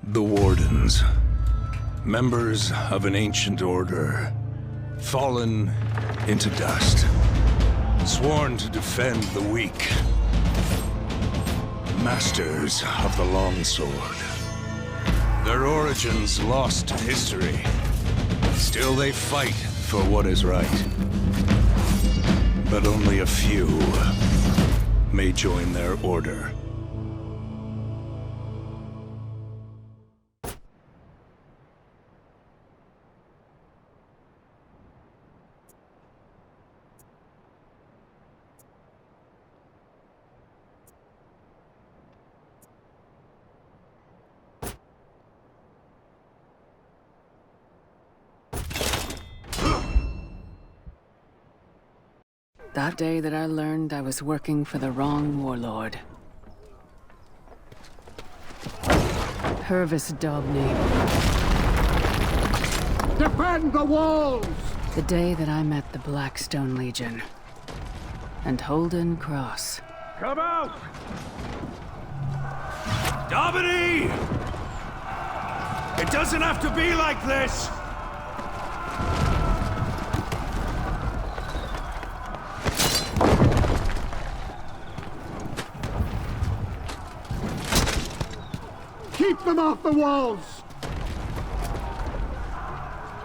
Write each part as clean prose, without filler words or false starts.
The Wardens. Members of an ancient order. Fallen into dust. Sworn to defend the weak. Masters of the longsword. Their origins lost to history. Still they fight for what is right. But only a few may join their order. That day that I learned I was working for the wrong warlord. Purvis Dobney. Defend the walls! The day that I met the Blackstone Legion. And Holden Cross. Come out! Dobney! It doesn't have to be like this! Keep them off the walls!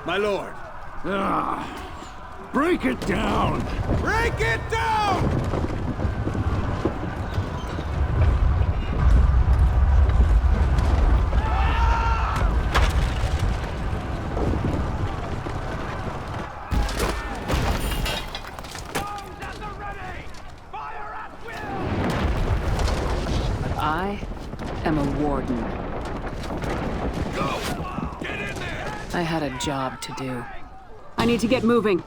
My lord. Break it down! Break it down! But I am a warden. Go! Get in there! I had a job to do. I need to get moving.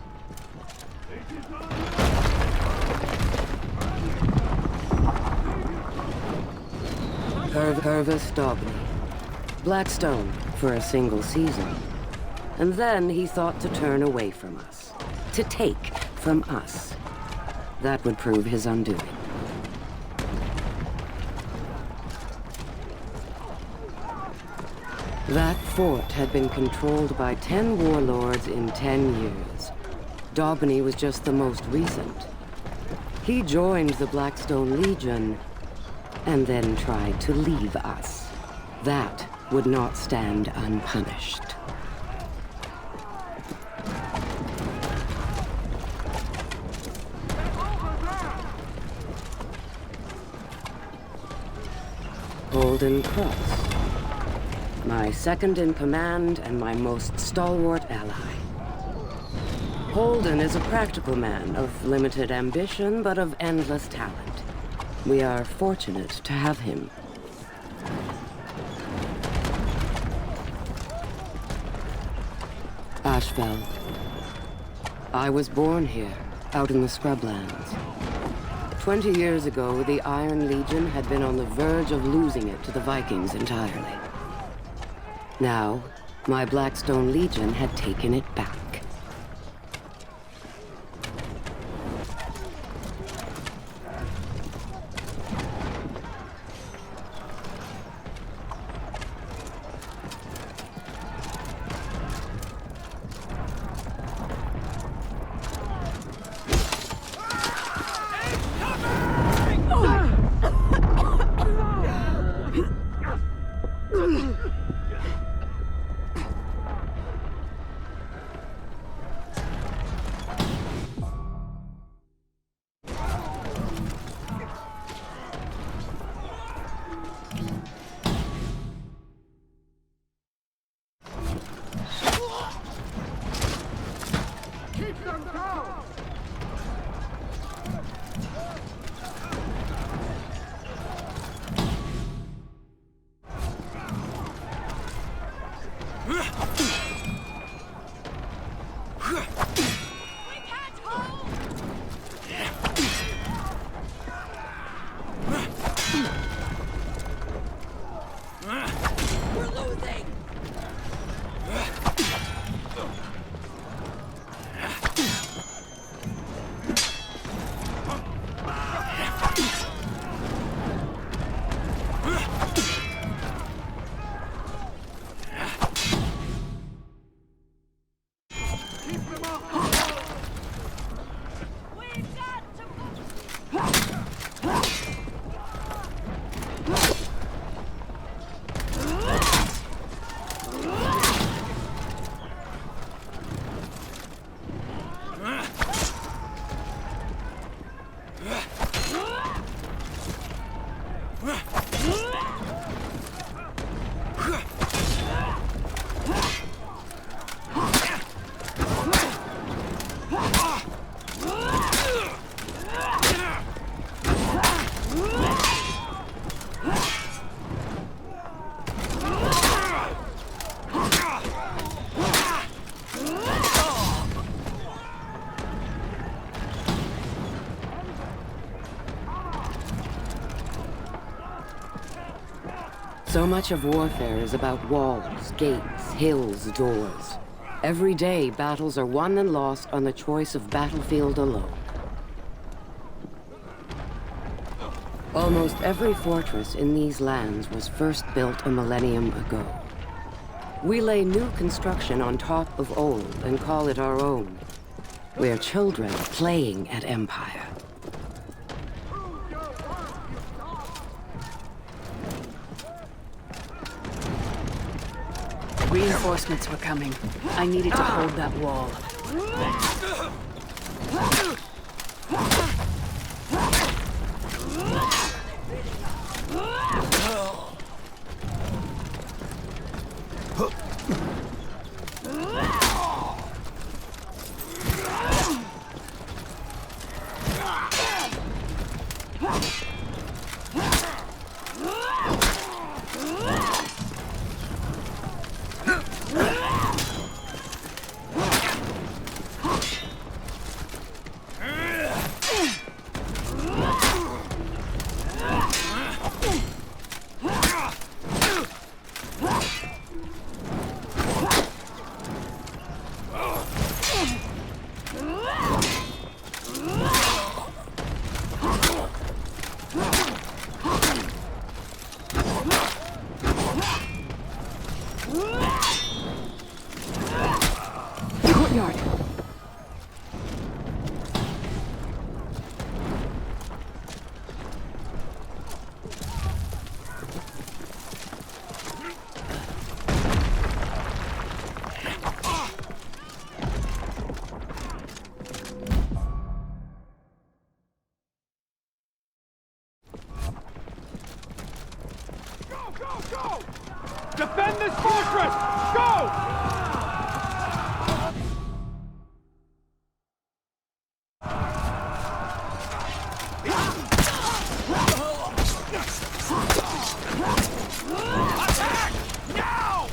Purvis Dobney. Blackstone for a single season. And then he thought to turn away from us. To take from us. That would prove his undoing. That fort had been controlled by 10 warlords in 10 years. Dobney was just the most recent. He joined the Blackstone Legion, and then tried to leave us. That would not stand unpunished. Holden Cross. My second in command and my most stalwart ally. Holden is a practical man of limited ambition, but of endless talent. We are fortunate to have him. Ashfeld. I was born here, out in the scrublands. 20 years ago, the Iron Legion had been on the verge of losing it to the Vikings entirely. Now, my Blackstone Legion had taken it back. So much of warfare is about walls, gates, hills, doors. Every day, battles are won and lost on the choice of battlefield alone. Almost every fortress in these lands was first built a millennium ago. We lay new construction on top of old and call it our own. We're children playing at Empire. Reinforcements were coming. I needed to hold that wall. Go! Defend this fortress! Go! Attack! Now!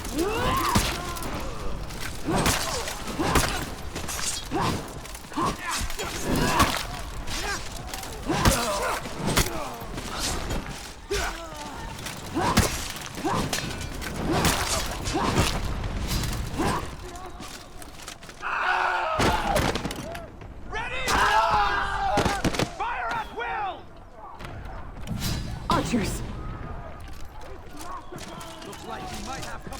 Ready! Fire at will! Archers! Looks like we might have come.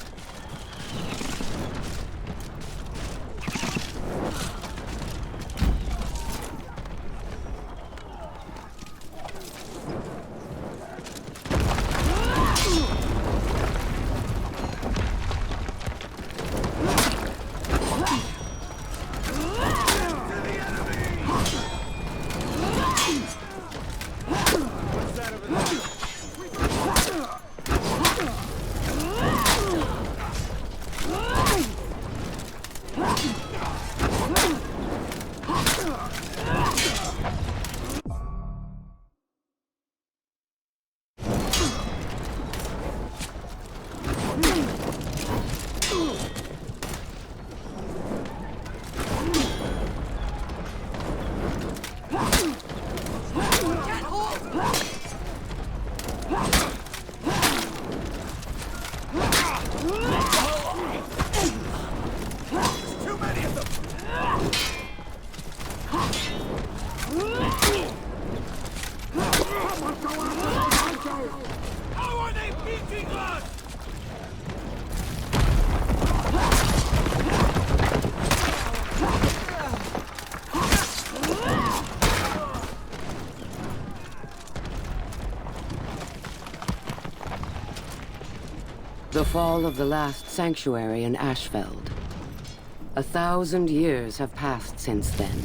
How are they beating us? The fall of the last sanctuary in Ashfeld. 1,000 years have passed since then.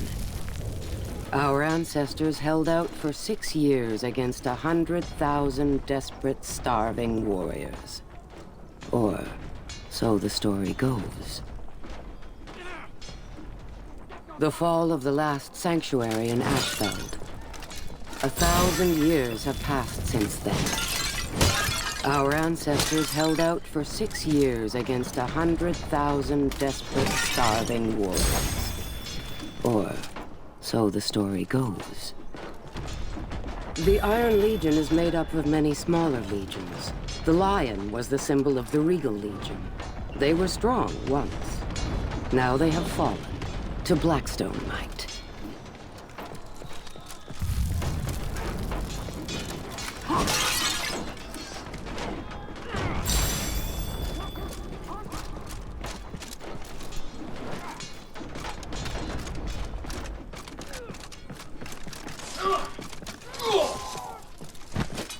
Our ancestors held out for 6 years against 100,000 desperate, starving warriors. Or so the story goes. The fall of the last sanctuary in Ashfeld. 1,000 years have passed since then. Our ancestors held out for 6 years against 100,000 desperate, starving warriors. Or so the story goes. The Iron Legion is made up of many smaller legions. The lion was the symbol of the Regal Legion. They were strong once. Now they have fallen to Blackstone might.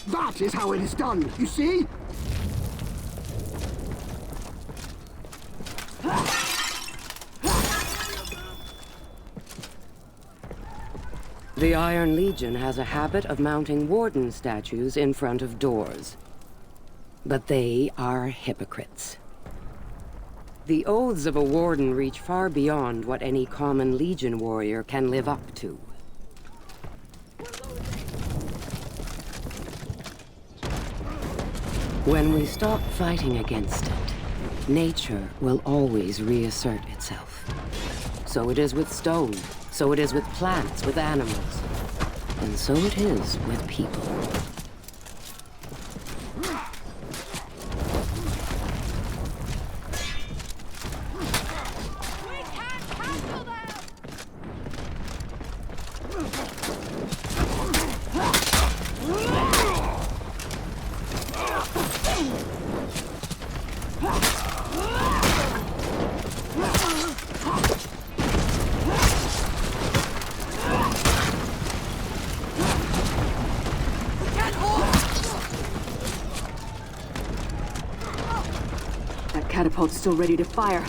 That is how it is done, you see? The Iron Legion has a habit of mounting warden statues in front of doors. But they are hypocrites. The oaths of a warden reach far beyond what any common Legion warrior can live up to. When we stop fighting against it, nature will always reassert itself. So it is with stone, so it is with plants, with animals, and so it is with people. That catapult's still ready to fire.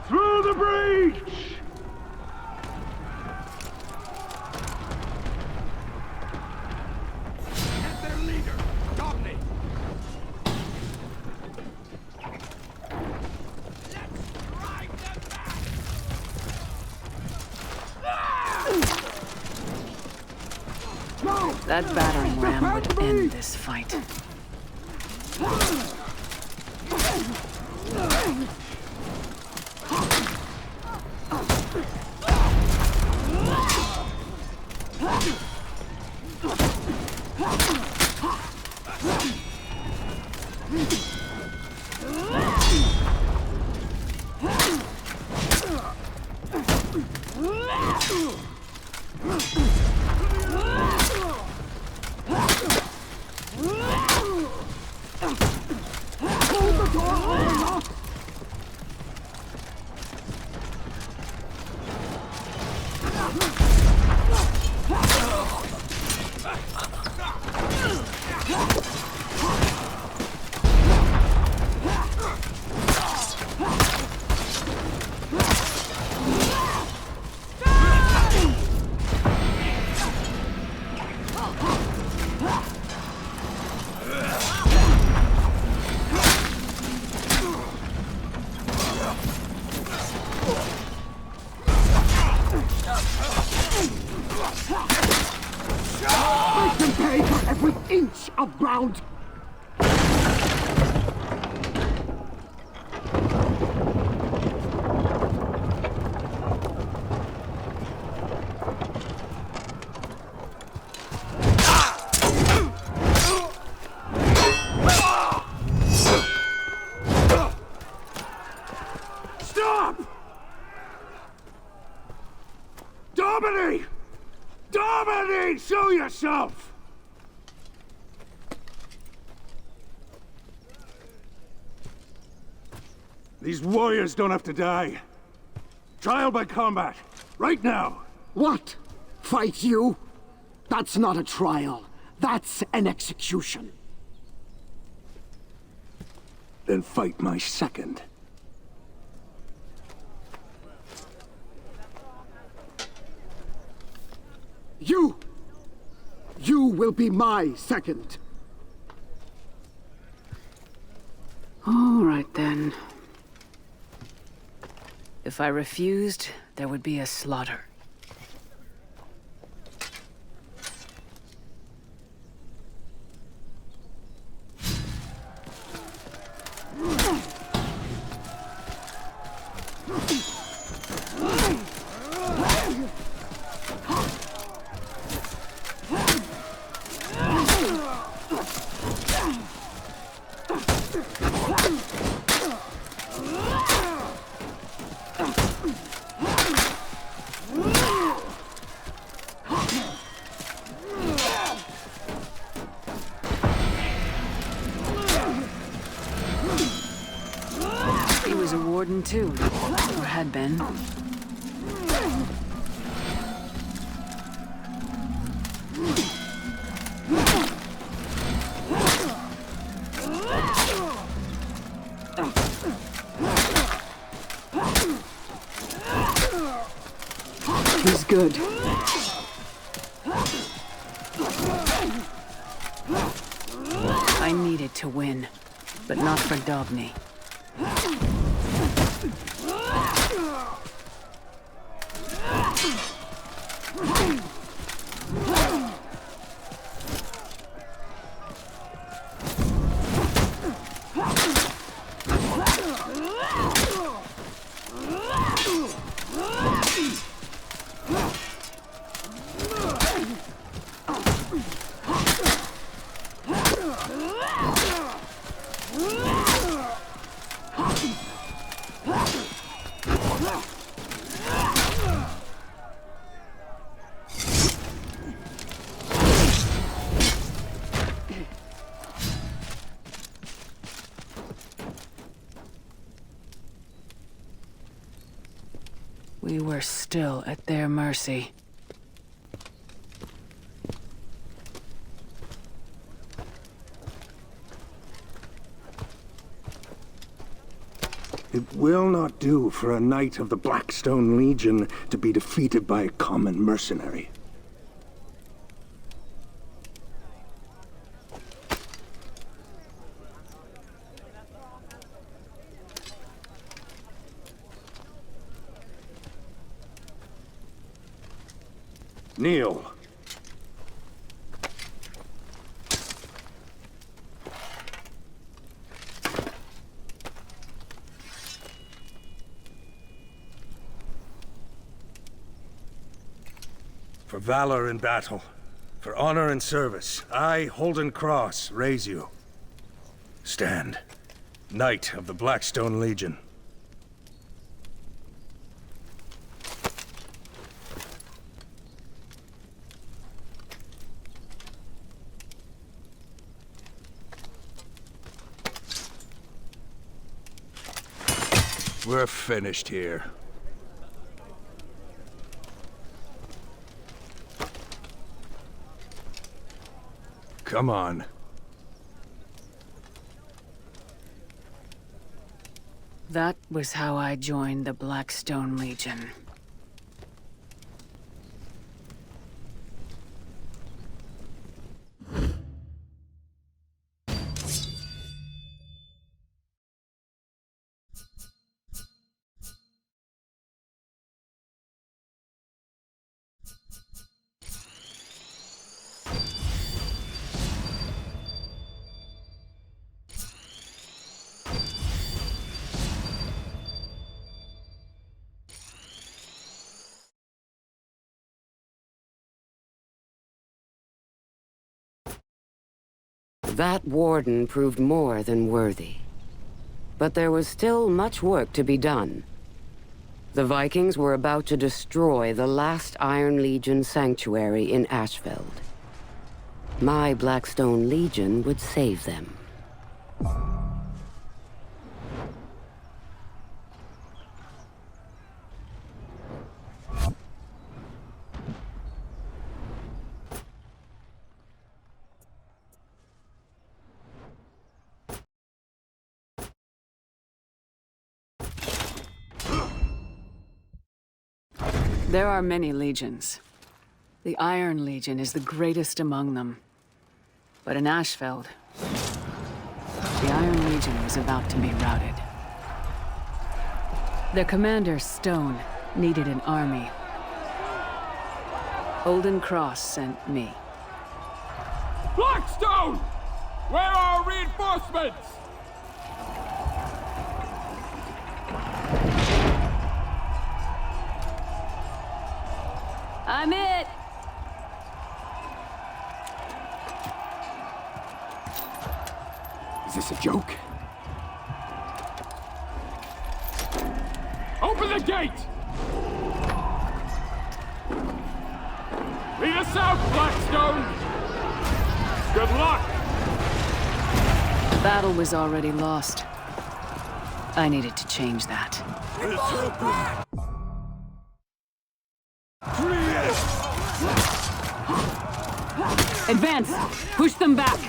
Through the breach! Get their leader, Dominate! Let's drive them back! No! That battering ram would end this fight. Hold the door or not! I can pay for every inch of ground. Stop! Dominate! Dominate! Show yourself! These warriors don't have to die. Trial by combat. Right now. What? Fight you? That's not a trial. That's an execution. Then fight my second. You will be my second. All right then. If I refused, there would be a slaughter. He was a warden too, or had been. He's good. I needed to win, but not for Dobny. We were still at their mercy. It will not do for a knight of the Blackstone Legion to be defeated by a common mercenary. Kneel. For valor in battle, for honor and service, I, Holden Cross, raise you. Stand, Knight of the Blackstone Legion. We're finished here. Come on. That was how I joined the Blackstone Legion. That warden proved more than worthy. But there was still much work to be done. The Vikings were about to destroy the last Iron Legion sanctuary in Ashfeld. My Blackstone Legion would save them. There are many legions. The Iron Legion is the greatest among them. But in Ashfeld, the Iron Legion was about to be routed. Their commander, Stone, needed an army. Olden Cross sent me. Blackstone! Where are our reinforcements? I'm it! Is this a joke? Open the gate! Lead us out, Blackstone! Good luck! The battle was already lost. I needed to change that. Advance! Push them back!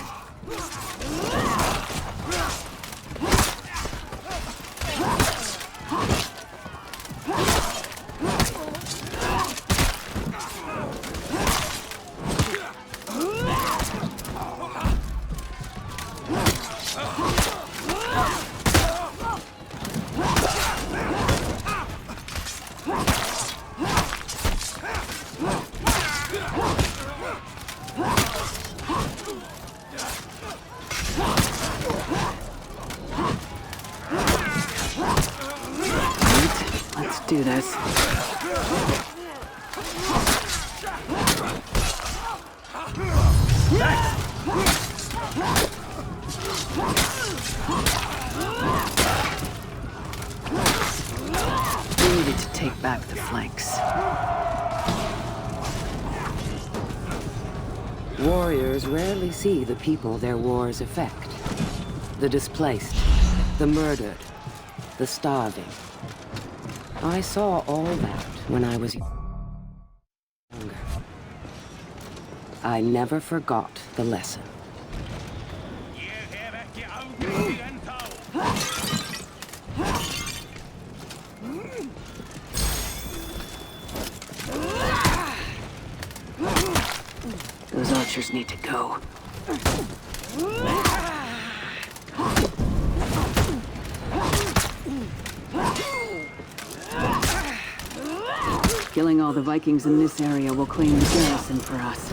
Let's do this. We needed to take back the flanks. Warriors rarely see the people their wars affect. The displaced, the murdered, the starving. I saw all that when I was younger. I never forgot the lesson. Those archers need to go. Killing all the Vikings in this area will claim the garrison for us.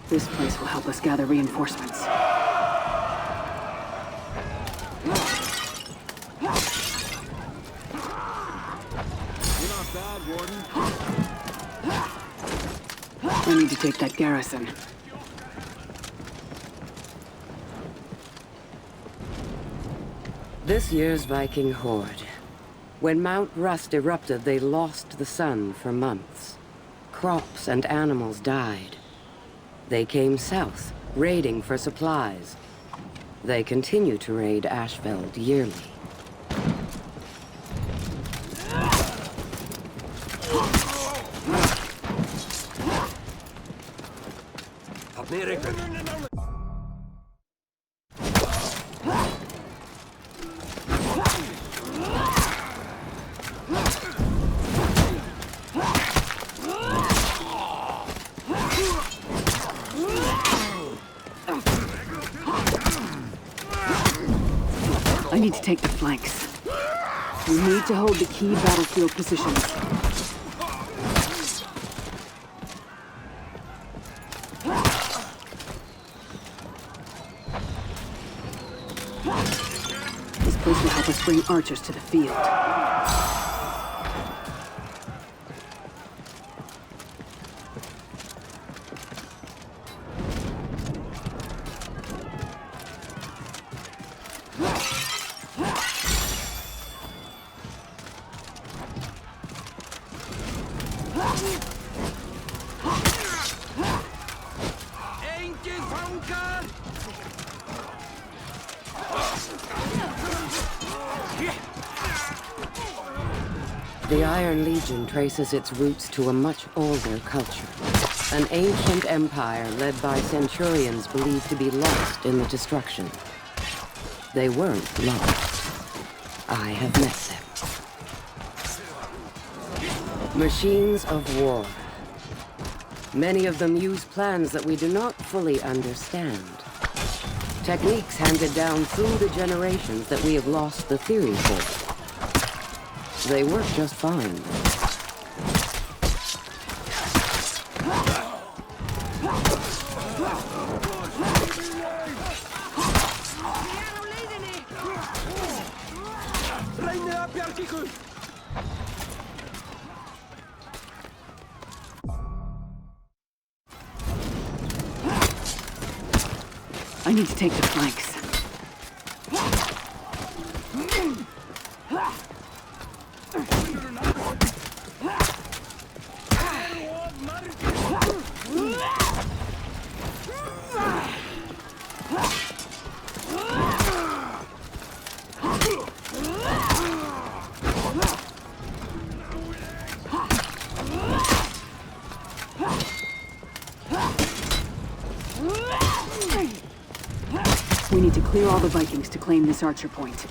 This place will help us gather reinforcements. I need to take that garrison. This year's Viking horde. When Mount Rust erupted, they lost the sun for months. Crops and animals died. They came south, raiding for supplies. They continue to raid Ashfeld yearly. I need to take the flanks. We need to hold the key battlefield positions. This place will help us bring archers to the field. The Iron Legion traces its roots to a much older culture. An ancient empire led by centurions believed to be lost in the destruction. They weren't lost. I have met them. Machines of war. Many of them use plans that we do not fully understand. Techniques handed down through the generations that we have lost the theory for. They work just fine. I need to take the flanks. We need to clear all the Vikings to claim this archer point.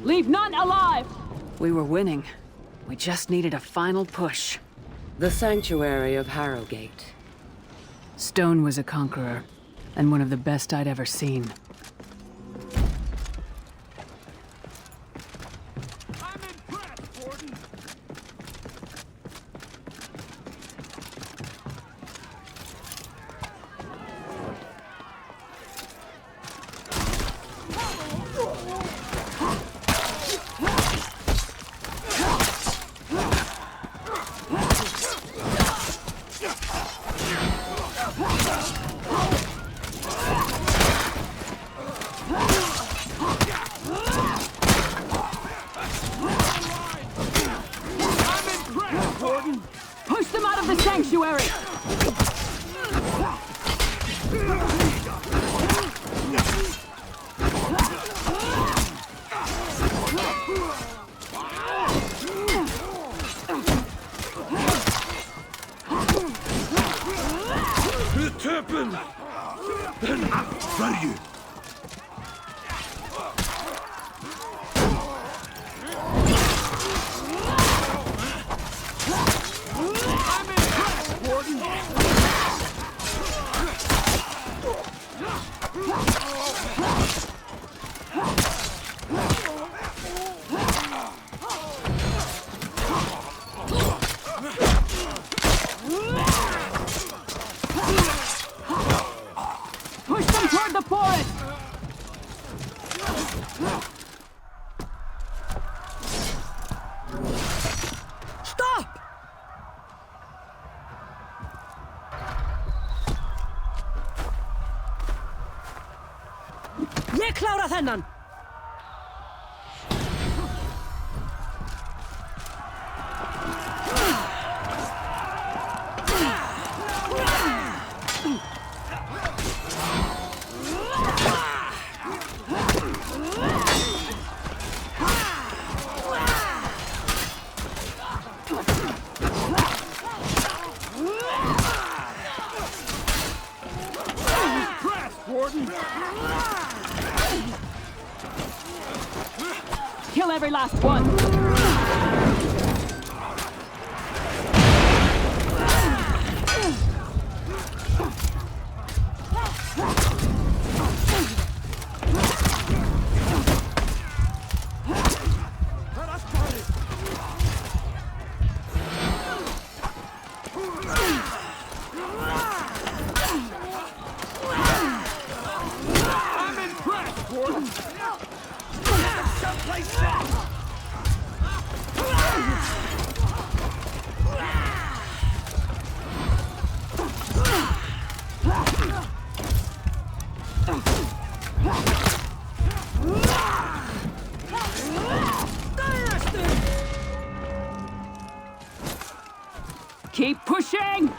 Leave none alive! We were winning. We just needed a final push. The sanctuary of Harrogate. Stone was a conqueror, and one of the best I'd ever seen. I'm impressed, Gordon. Push them out of the sanctuary! It happened! And after you! Push them toward the forest! Stop! Ég klára þennan! Kill every last one! Keep pushing! Finishing!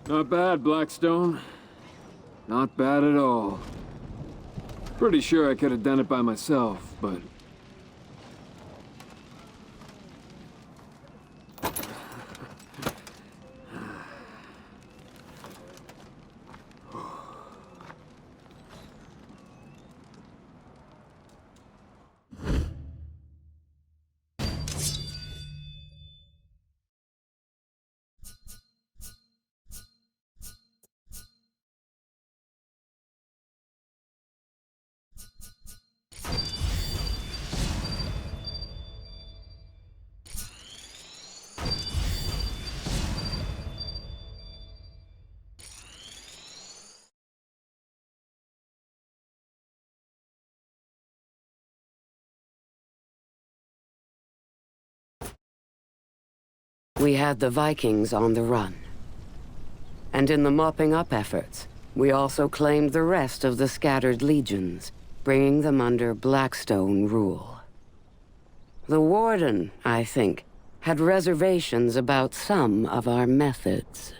Not bad, Blackstone. Not bad at all. Pretty sure I could have done it by myself, but... We had the Vikings on the run. And in the mopping up efforts, we also claimed the rest of the scattered legions, bringing them under Blackstone rule. The Warden, I think, had reservations about some of our methods.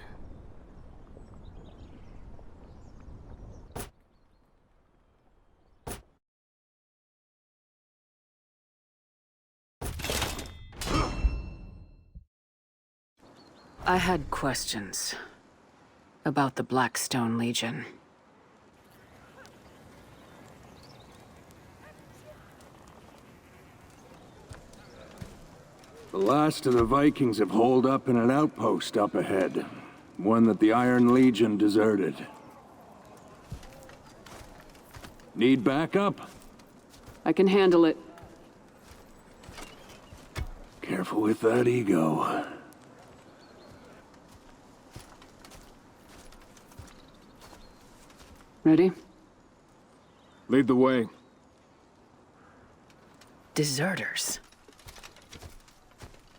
I had questions about the Blackstone Legion. The last of the Vikings have holed up in an outpost up ahead. One that the Iron Legion deserted. Need backup? I can handle it. Careful with that ego. Ready? Lead the way. Deserters.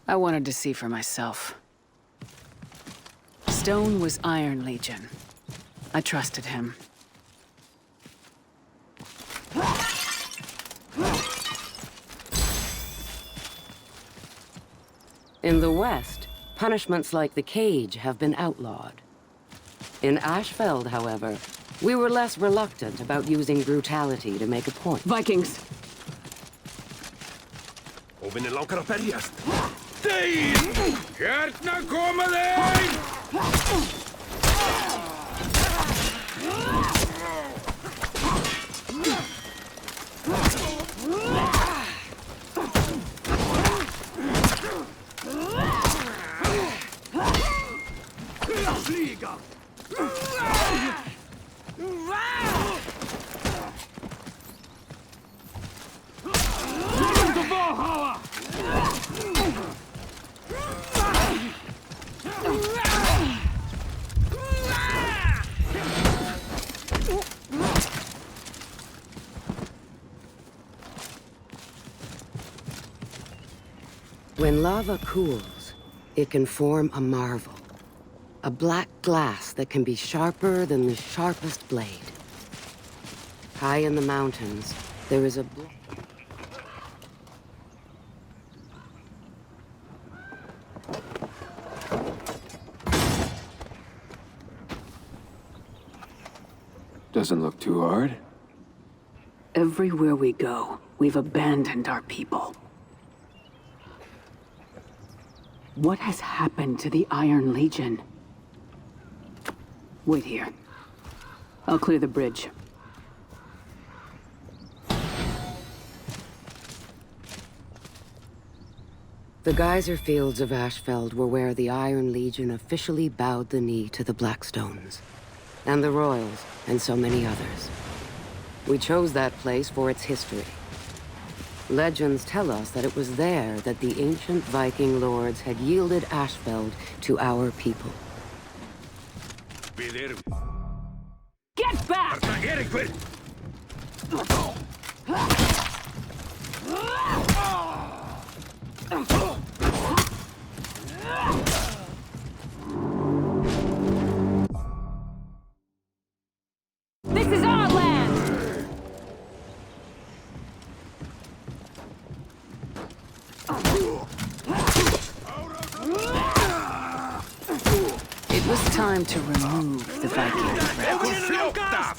I wanted to see for myself. Stone was Iron Legion. I trusted him. In the West, punishments like the cage have been outlawed. In Ashfeld, however, we were less reluctant about using brutality to make a point. Vikings! Og minni langar að berjast. Dein! Hérna koma þeir! Flyga! When lava cools, it can form a marvel. A black glass that can be sharper than the sharpest blade. High in the mountains, there is a... Doesn't look too hard. Everywhere we go, we've abandoned our people. What has happened to the Iron Legion? Wait here. I'll clear the bridge. The geyser fields of Ashfeld were where the Iron Legion officially bowed the knee to the Blackstones, and the Royals, and so many others. We chose that place for its history. Legends tell us that it was there that the ancient Viking lords had yielded Ashfeld to our people. Við erum Get back! Þarna einhver! This is our land! It was time to remove the Viking threat. Fljóta!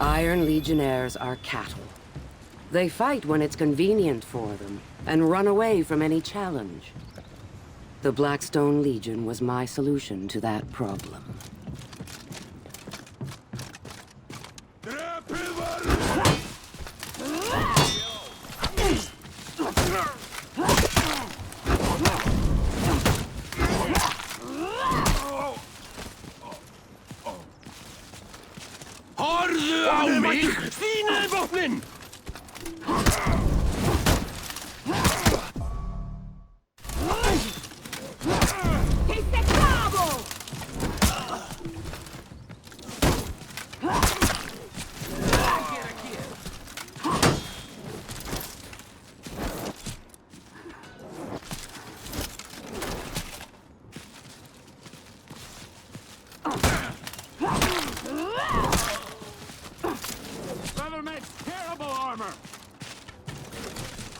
Iron Legionnaires are cattle. They fight when it's convenient for them, and run away from any challenge. The Blackstone Legion was my solution to that problem. Horfðu á mig! Þínaði vopnin!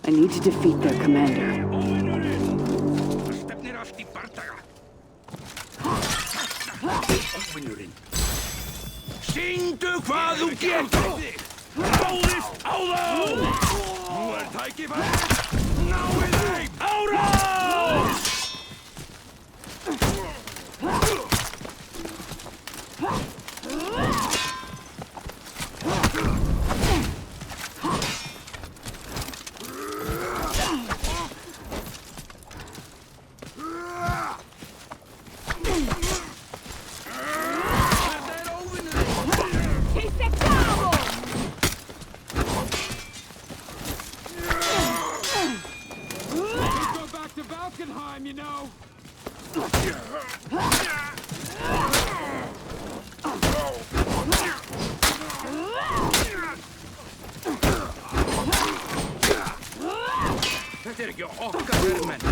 I need to defeat their commander. Stefnir allt í bardaga. Óvinnurinn. Sýndu hvað þú getur! Ráðist á þá! Nú tækifæri! Náið þeim! Árás! To Valkenheim, you know. Þetta ekki okkar verðmenn.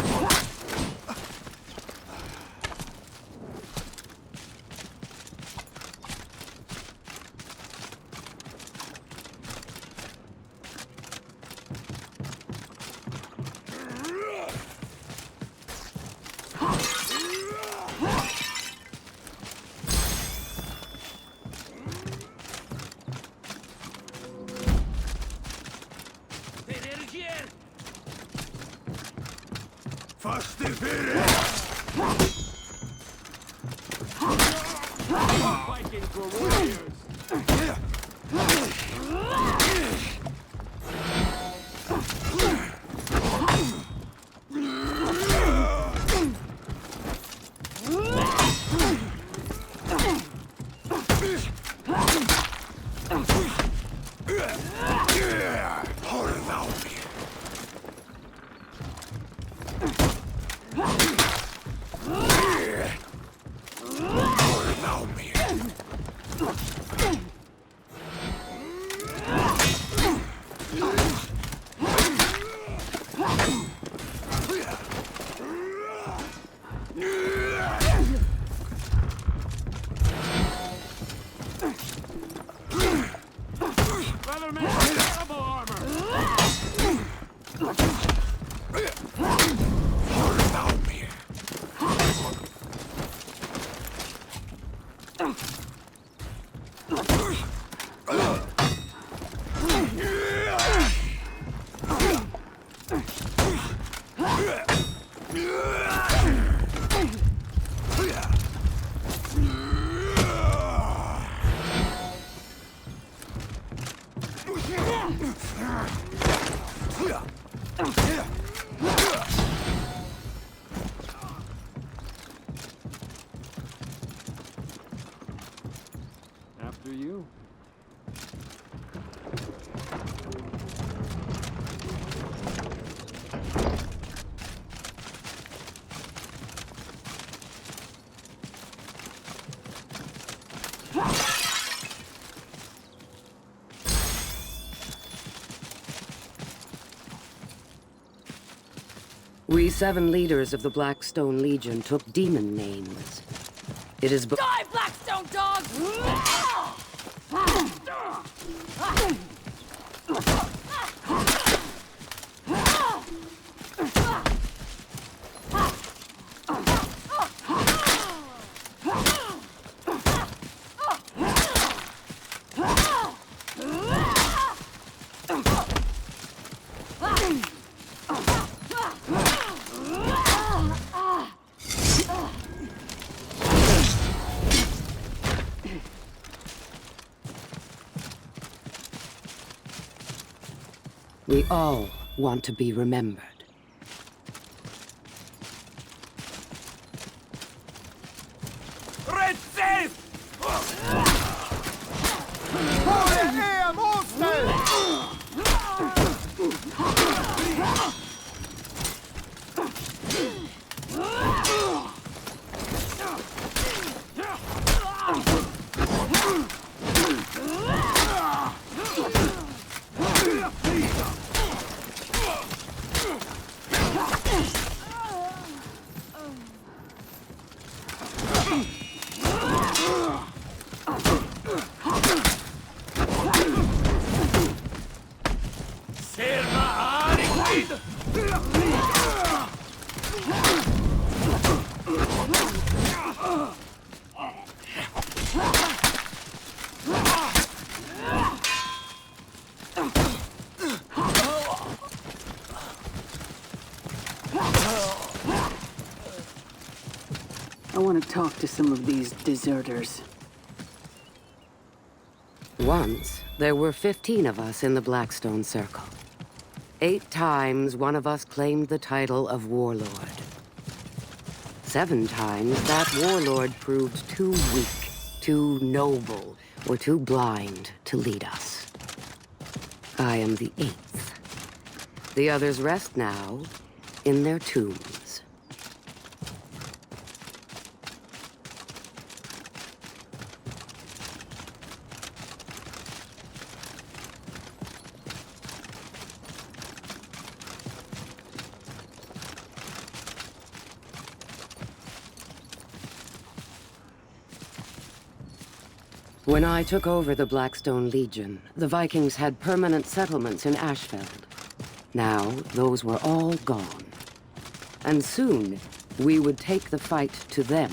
Fastir fyrir! Vikings were warriors. After you. We 7 leaders of the Blackstone Legion took demon names. It is Die, Blackstone dogs! We all want to be remembered. Red safe! I want to talk to some of these deserters. Once, there were 15 of us in the Blackstone Circle. 8 times, one of us claimed the title of Warlord. 7 times, that Warlord proved too weak, too noble, or too blind to lead us. I am the 8th. The others rest now in their tombs. When I took over the Blackstone Legion, the Vikings had permanent settlements in Ashfeld. Now, those were all gone. And soon, we would take the fight to them.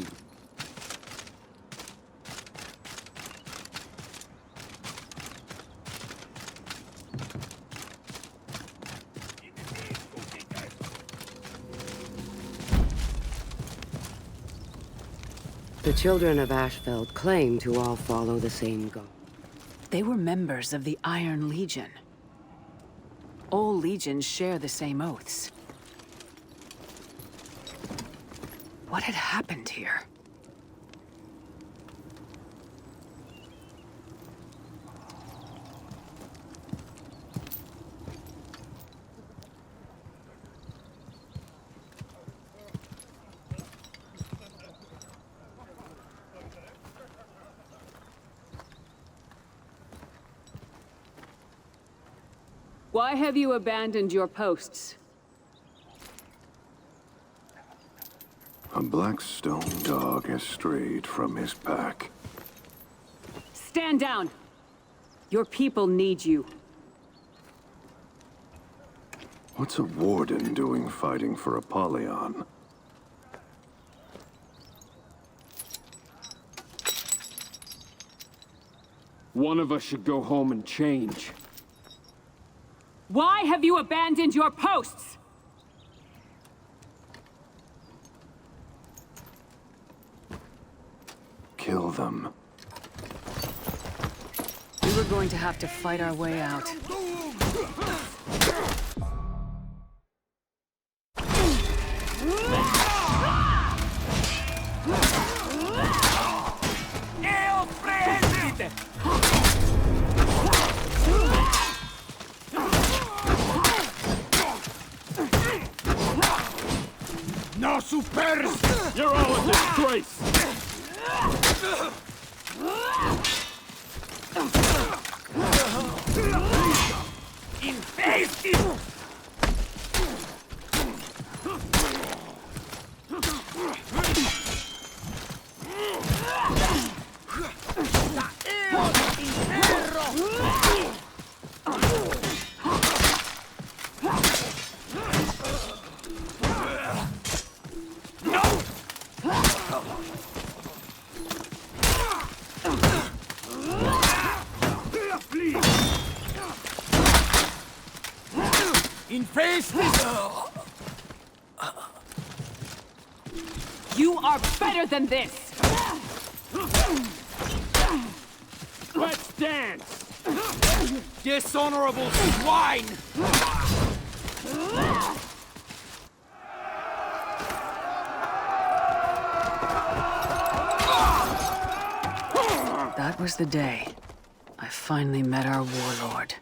The children of Ashfeld claim to all follow the same goal. They were members of the Iron Legion. All legions share the same oaths. What had happened here? Why have you abandoned your posts? A Blackstone dog has strayed from his pack. Stand down! Your people need you. What's a warden doing fighting for Apollyon? One of us should go home and change. Why have you abandoned your posts? Kill them. We were going to have to fight our way out. El Presidente! You're all a disgrace! Infested! You are better than this! Let's dance! Dishonorable swine! That was the day I finally met our warlord.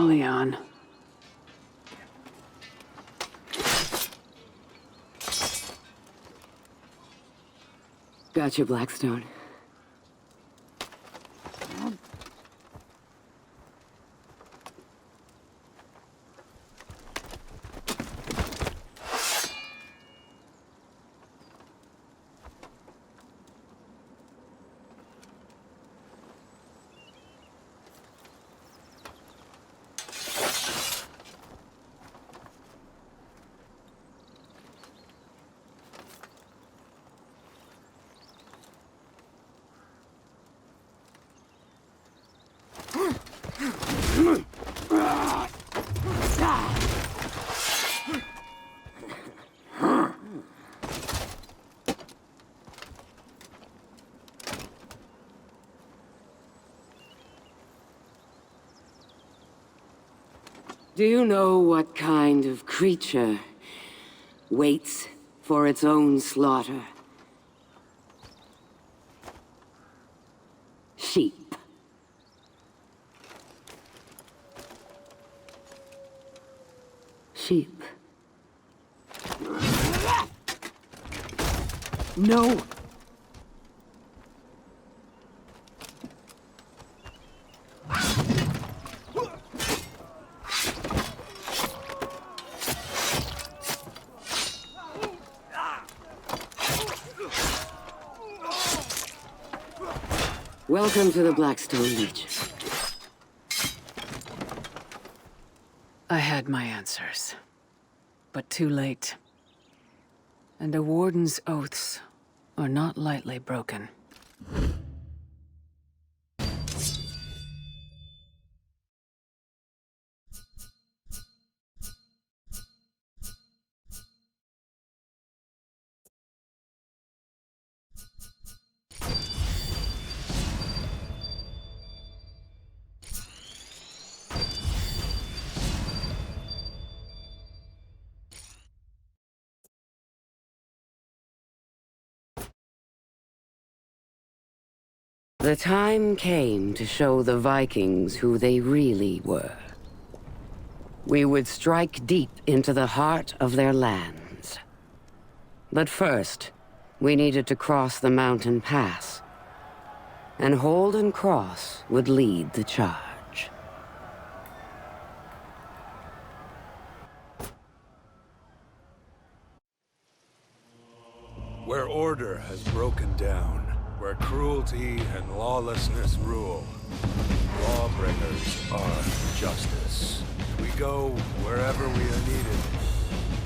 Leon. Gotcha, Blackstone. Do you know what kind of creature waits for its own slaughter? Sheep. Sheep. No! Welcome to the Blackstone Legion. I had my answers, but too late. And a warden's oaths are not lightly broken. The time came to show the Vikings who they really were. We would strike deep into the heart of their lands. But first, we needed to cross the mountain pass. And Holden Cross would lead the charge. Where order has broken down, where cruelty and lawlessness rule, lawbringers are justice. We go wherever we are needed,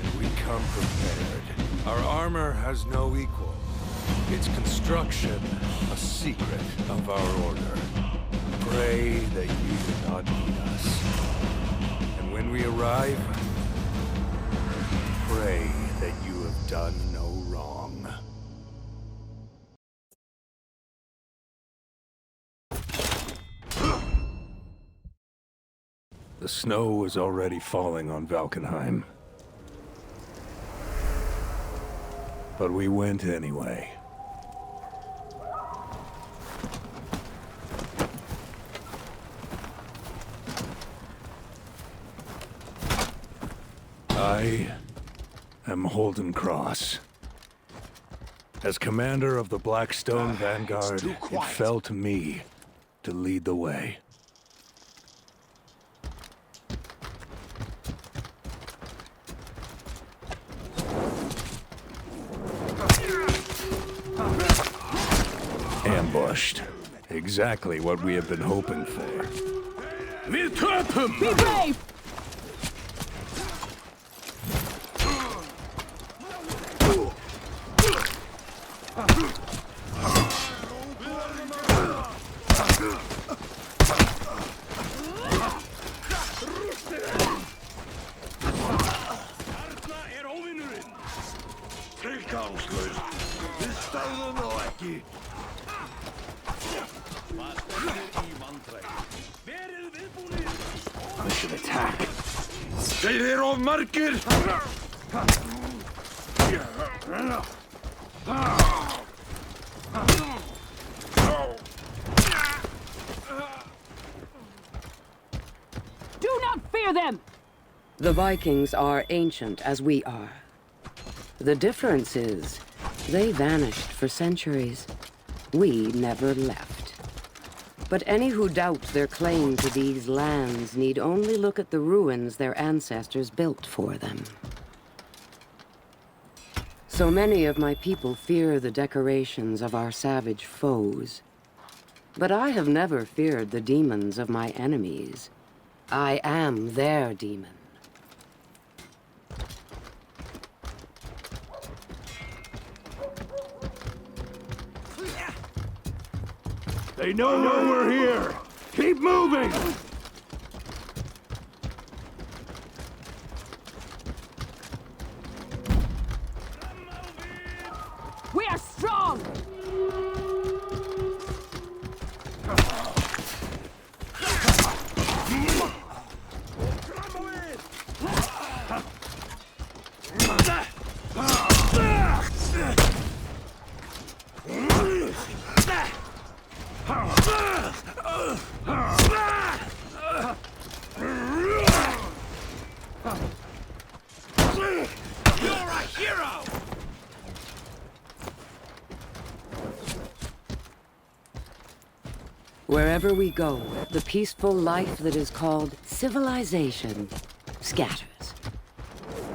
and we come prepared. Our armor has no equal. Its construction, a secret of our order. Pray that you do not need us. And when we arrive, pray that you have done no wrong. The snow was already falling on Valkenheim. But we went anyway. I am Holden Cross. As commander of the Blackstone Vanguard, it fell to me to lead the way. Ambushed. Exactly what we have been hoping for. We'll trap him! Be brave! Mission attack. Þeir eru of margir! Do not fear them! The Vikings are ancient as we are. The difference is, they vanished for centuries. We never left. But any who doubt their claim to these lands need only look at the ruins their ancestors built for them. So many of my people fear the decorations of our savage foes. But I have never feared the demons of my enemies. I am their demon. They know we're here. Keep moving. We are strong! Wherever we go, the peaceful life that is called civilization scatters.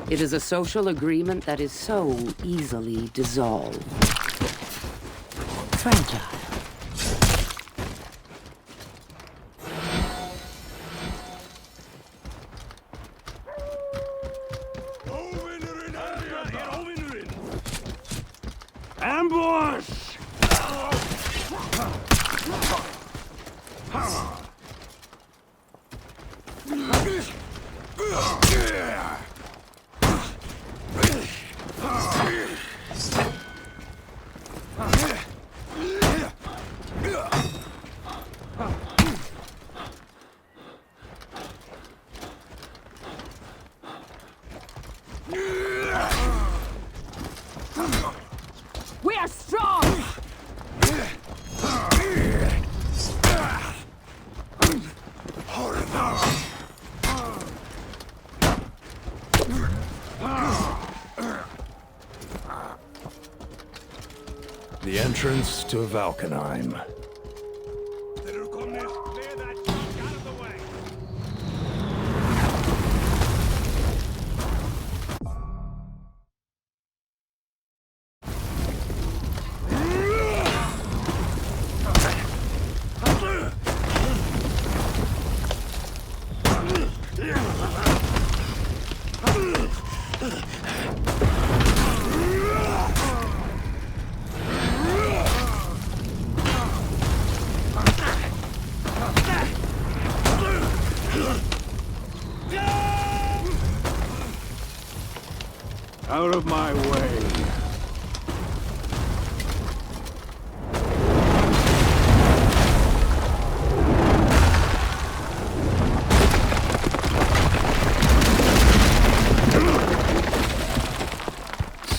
It is a social agreement that is so easily dissolved. Fragile. Ambush! We are strong! The entrance to Valkenheim. Þeir eru komnir! Clear that junk out of the way!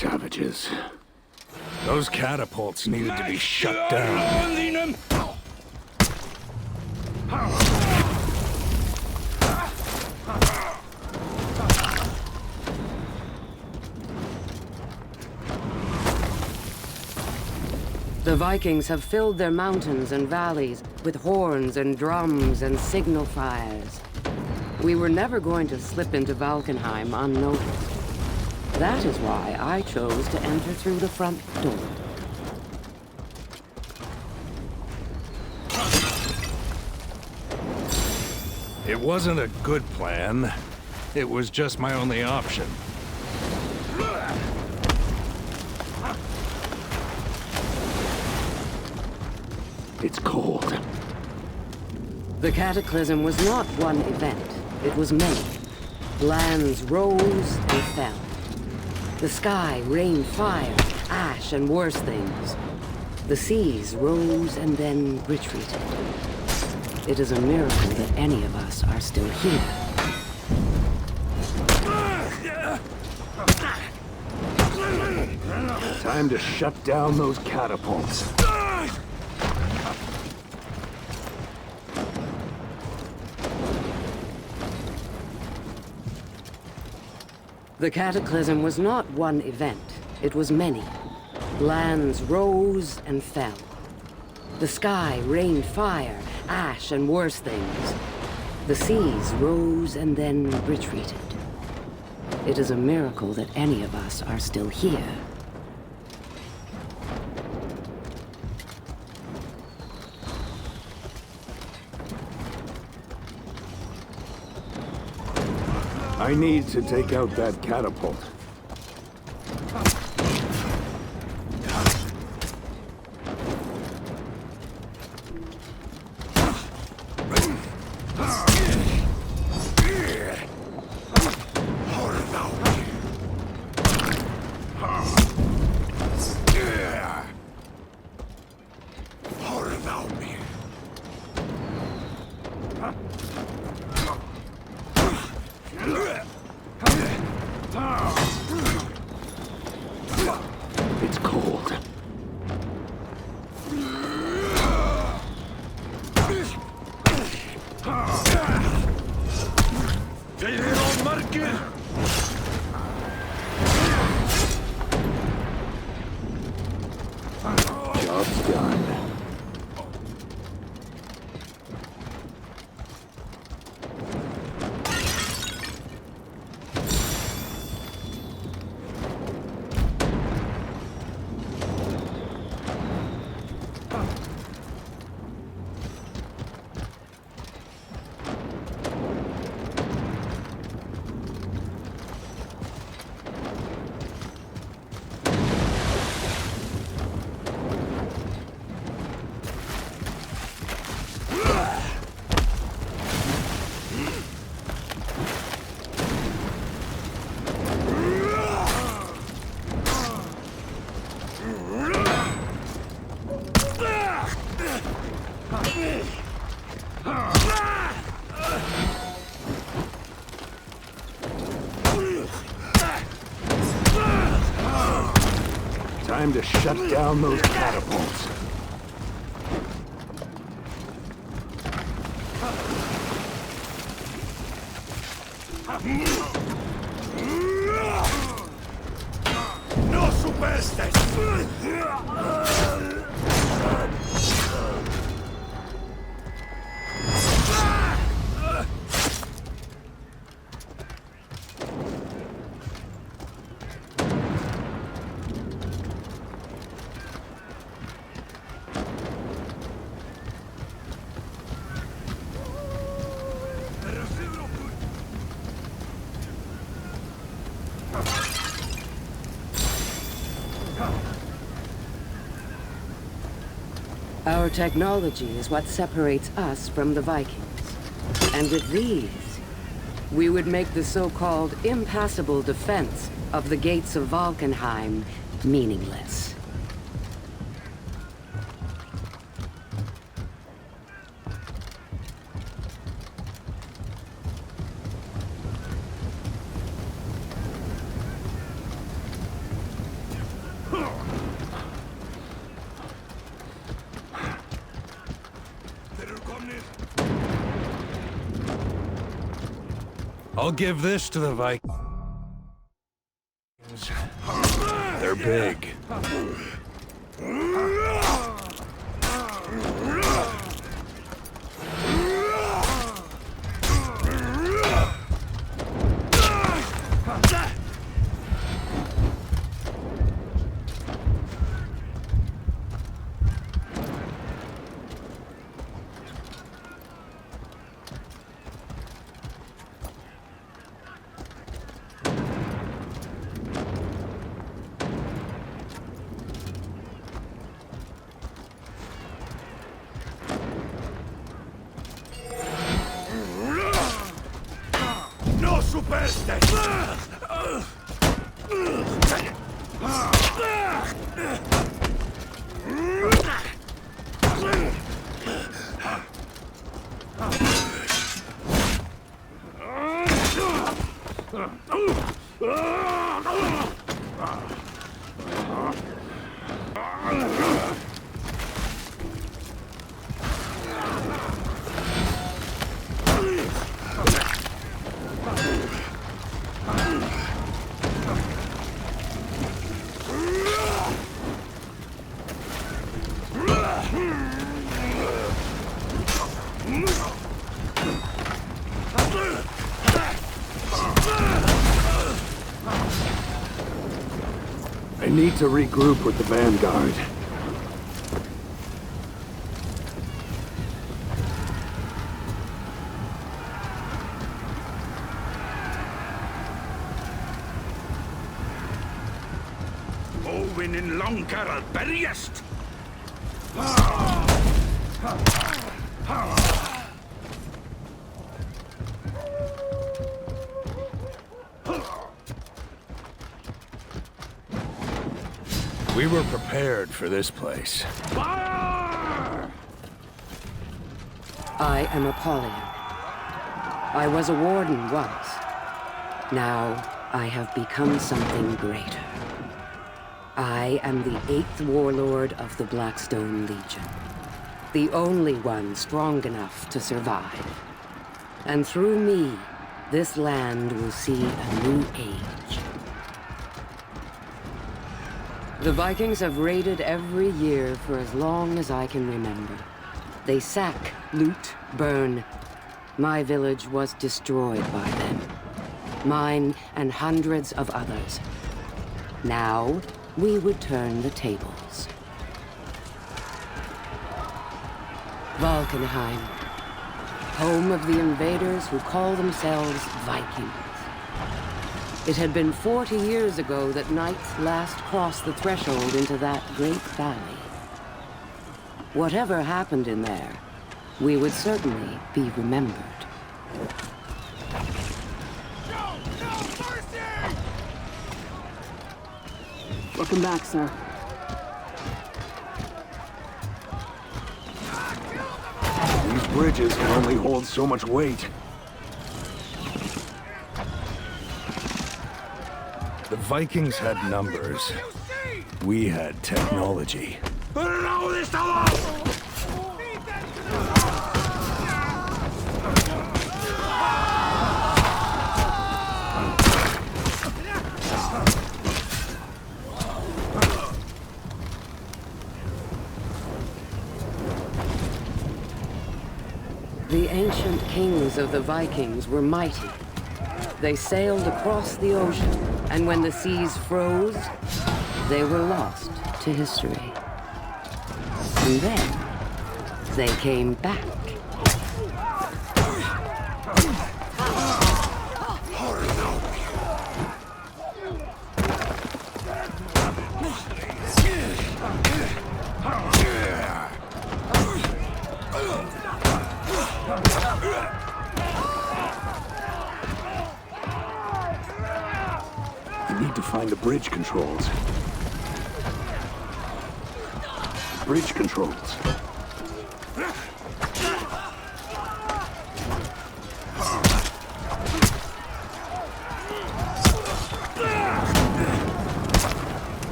Savages. Those catapults needed to be shut down. The Vikings have filled their mountains and valleys with horns and drums and signal fires. We were never going to slip into Valkenheim unnoticed. That is why I chose to enter through the front door. It wasn't a good plan. It was just my only option. It's cold. The cataclysm was not one event. It was many. Lands rose and fell. The sky rained fire, ash, and worse things. The seas rose and then retreated. It is a miracle that any of us are still here. Time to shut down those catapults. The cataclysm was not one event. It was many. Lands rose and fell. The sky rained fire, ash, and worse things. The seas rose and then retreated. It is a miracle that any of us are still here. I need to take out that catapult. It's cold. Job's done. Time to shut down those catapults. No superstes! Our technology is what separates us from the Vikings. And with these, we would make the so-called impassable defense of the gates of Valkenheim meaningless. I'll give this to the Vikings. They're big. No superste! I need to regroup with the Vanguard. Owen in Longcarl berriest! We were prepared for this place. Fire! I am Apollyon. I was a warden once. Now, I have become something greater. I am the 8th warlord of the Blackstone Legion. The only one strong enough to survive. And through me, this land will see a new age. The Vikings have raided every year for as long as I can remember. They sack, loot, burn. My village was destroyed by them. Mine and hundreds of others. Now, we would turn the tables. Valkenheim, home of the invaders who call themselves Vikings. It had been 40 years ago that knights last crossed the threshold into that great valley. Whatever happened in there, we would certainly be remembered. Welcome back, sir. These bridges can only hold so much weight. The Vikings had numbers. We had technology. The ancient kings of the Vikings were mighty. They sailed across the ocean, and when the seas froze, they were lost to history. And then, they came back. I need to find the bridge controls. Bridge controls.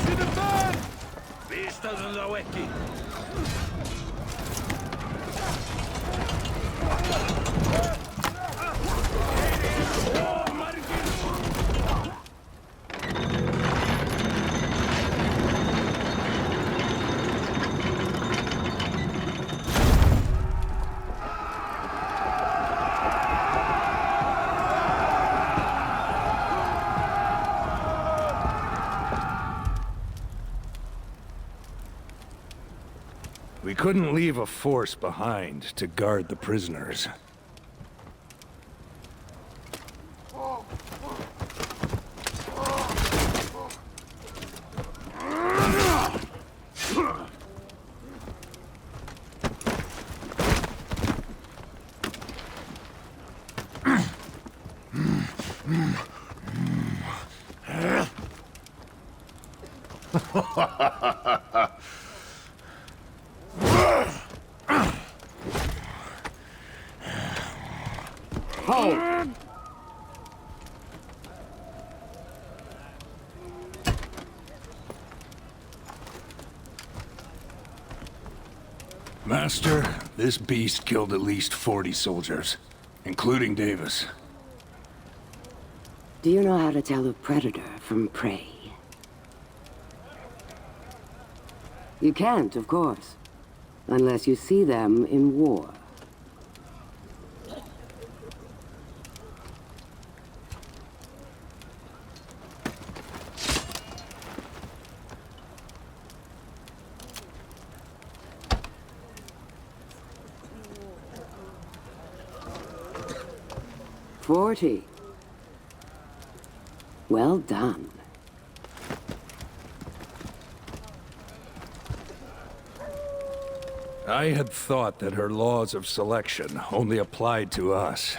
to the burn! Vistaðu þá ekki! We couldn't leave a force behind to guard the prisoners. Master, this beast killed at least 40 soldiers, including Davis. Do you know how to tell a predator from prey? You can't, of course, unless you see them in war. "40. Well done. I had thought that her laws of selection only applied to us.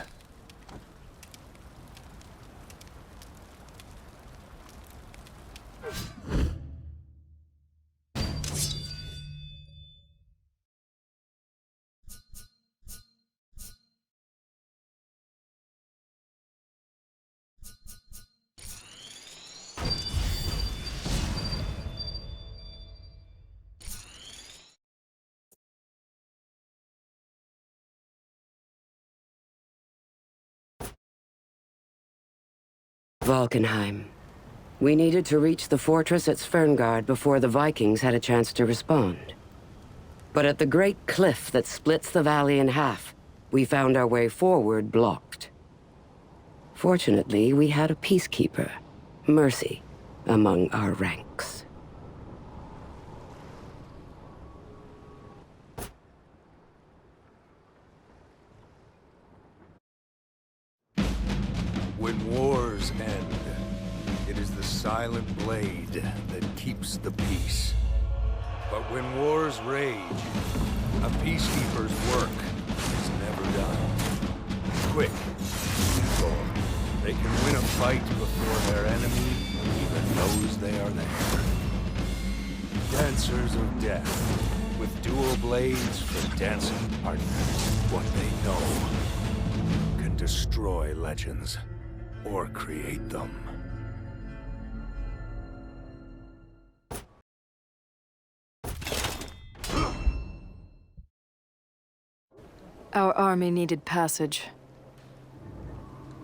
Valkenheim. We needed to reach the fortress at Sverngard before the Vikings had a chance to respond. But at the great cliff that splits the valley in half, we found our way forward blocked. Fortunately, we had a peacekeeper, Mercy, among our ranks. When wars end, it is the silent blade that keeps the peace. But when wars rage, a peacekeeper's work is never done. Quick, simple. They can win a fight before their enemy even knows they are there. Dancers of death, with dual blades for dancing partners. What they know can destroy legends. Or create them. Our army needed passage.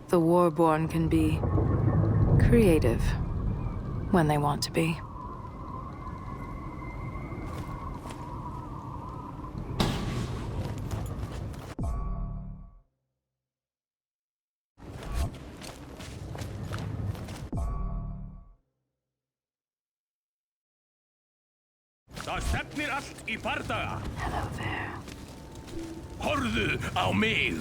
The Warborn can be creative when they want to be. Það stefnir allt í bardaga. Hello there. Horfðu á mig.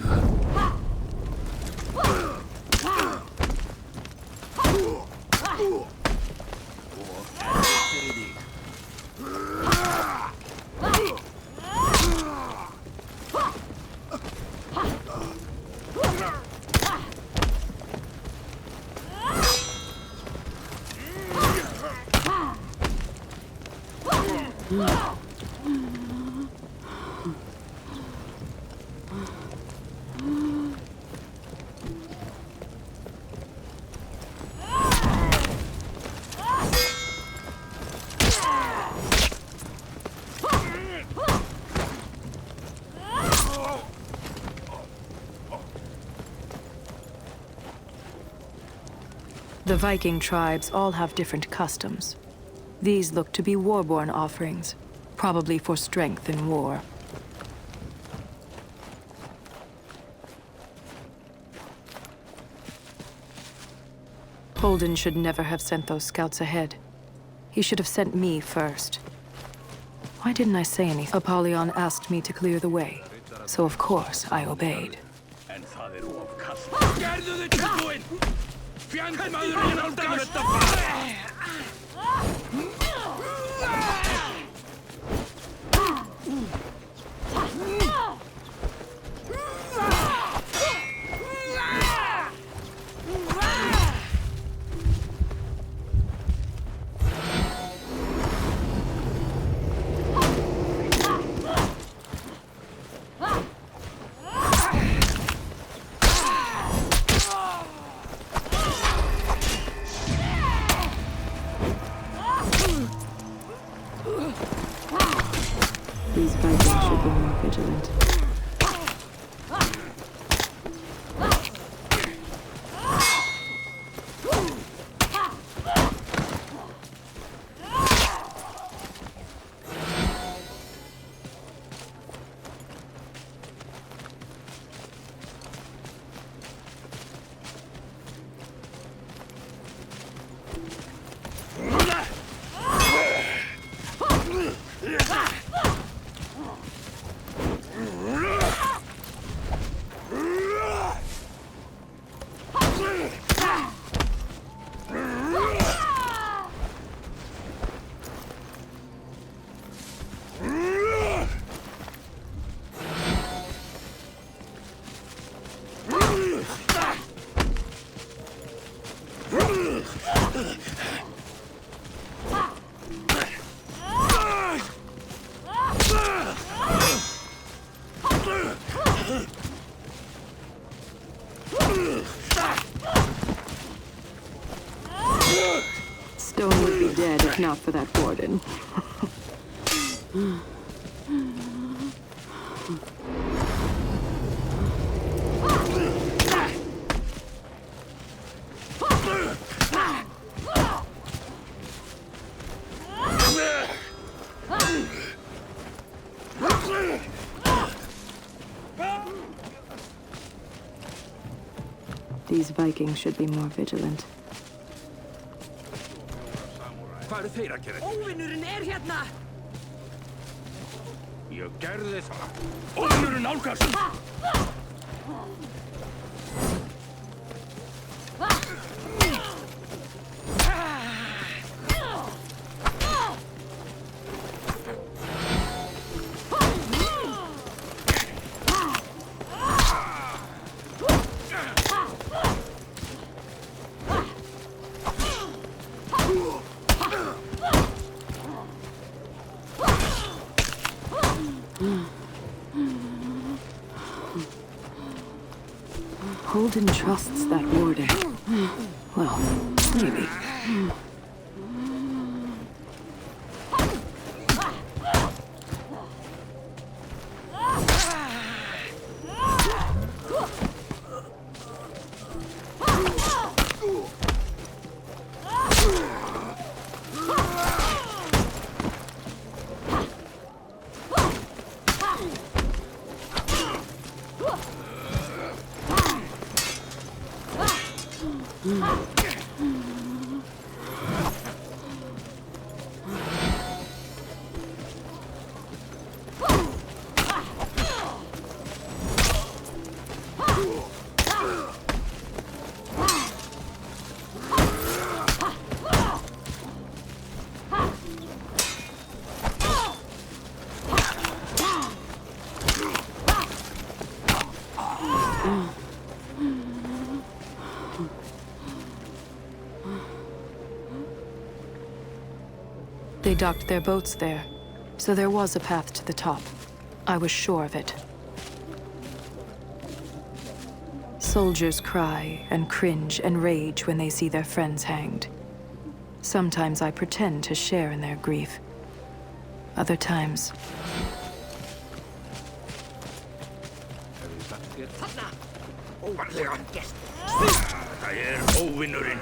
Viking tribes all have different customs. These look to be warborn offerings, probably for strength in war. Holden should never have sent those scouts ahead. He should have sent me first. Why didn't I say anything? Apollyon asked me to clear the way, so of course I obeyed. These Vikings should be more vigilant. Stone would be dead if not for that warden. These Vikings should be more vigilant. Hvað eru þeir að gera? Óvinnurinn hérna! Ég gerði það. Óvinnurinn nálgast! Holden trusts that warden. Well, maybe. They docked their boats there, so there was a path to the top. I was sure of it. Soldiers cry and cringe and rage when they see their friends hanged. Sometimes I pretend to share in their grief. Other times... Óvarlega gest! Þetta óvinnurinn.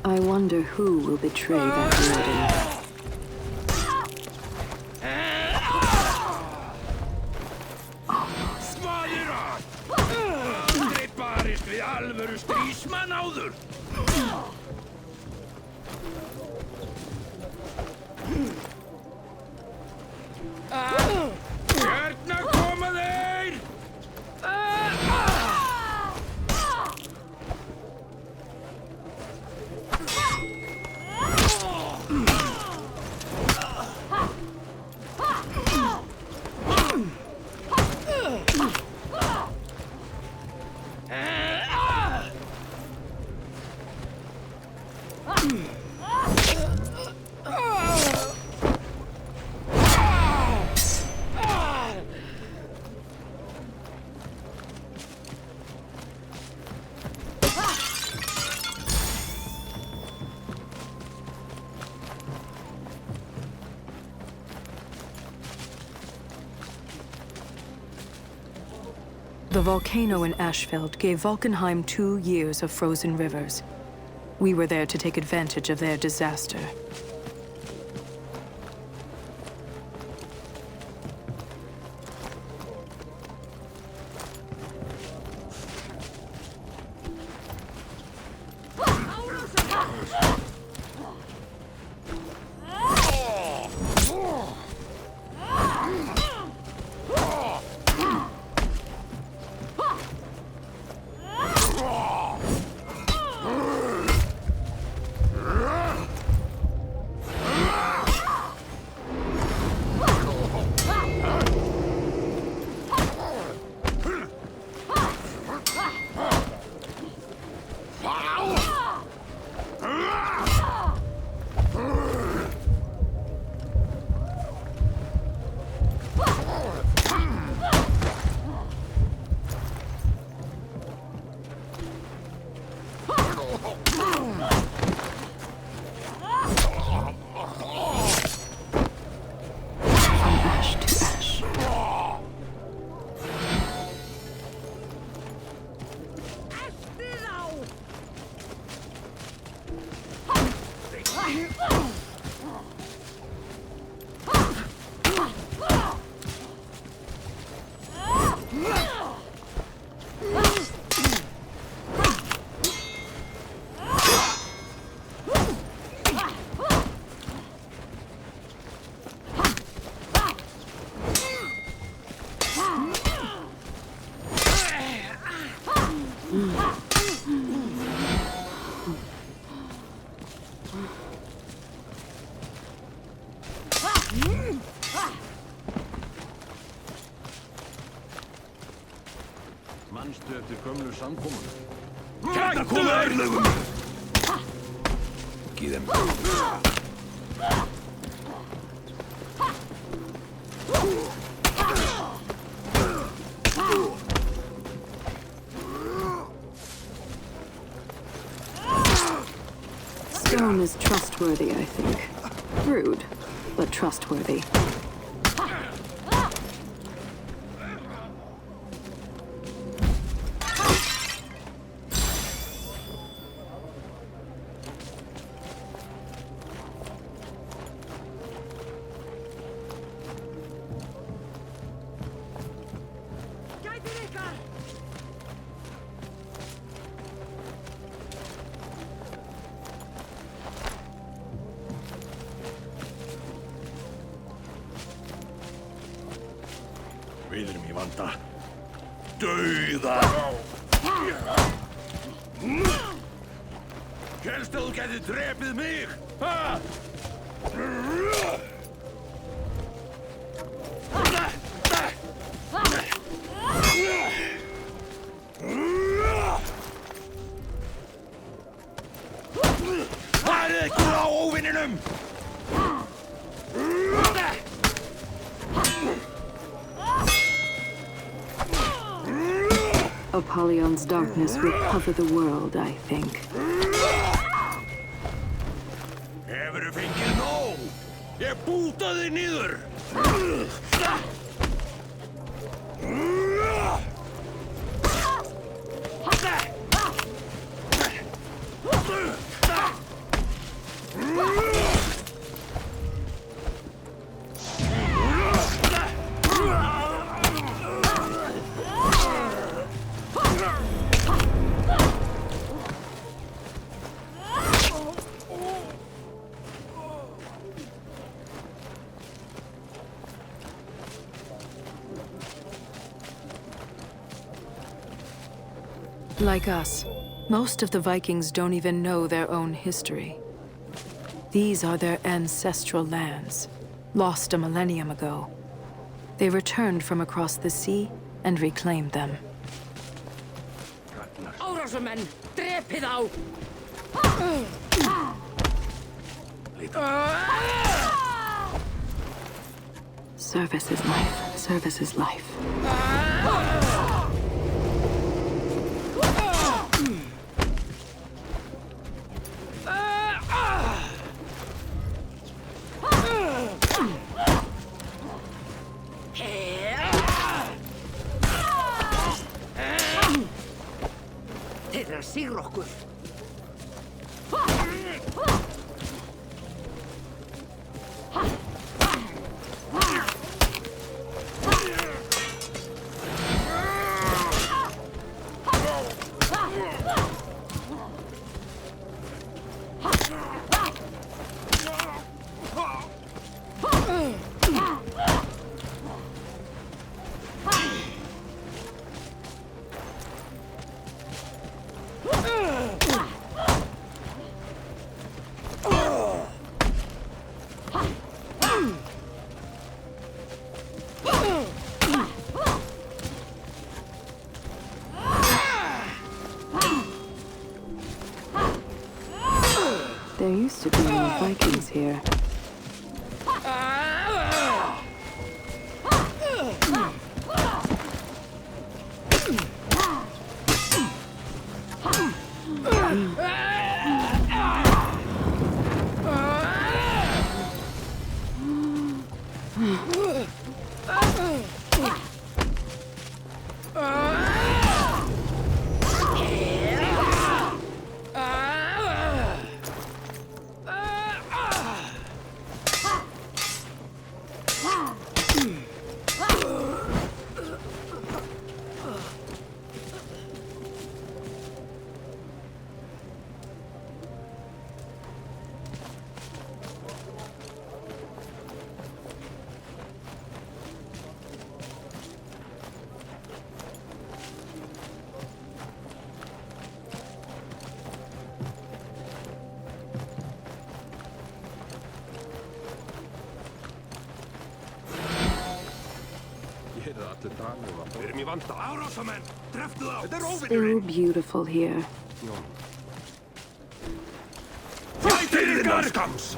I wonder who will betray that warden. Smaður að! Aldrei barist við alvöru strísmann áður! Hérna koma þeir! The volcano in Ashfeld gave Valkenheim 2 years of frozen rivers. We were there to take advantage of their disaster. Manstu eftir gömlu samkomuna? Hérna koma örlögum! Gið þeim. Stone is trustworthy, I think. Rude, but trustworthy. Við erum í vanda. Dauða! Hélst að þú gæti drepið mig, ha? Farið ykkur á óvinninum! Apollyon's darkness will cover the world, I think. Hefurðu fengið nóg? Ég búta þig niður! Like us, most of the Vikings don't even know their own history. These are their ancestral lands, lost a millennium ago. They returned from across the sea and reclaimed them. Árásarmenn, drepið þá! Service is life. Service is life. Þeirra sigur okkur! There used to be more Vikings here. Við erum í vanda. Árásarmenn, dreftu þá! Þetta er So óvinnurinn! beautiful here. Fætið ykkar! Skams!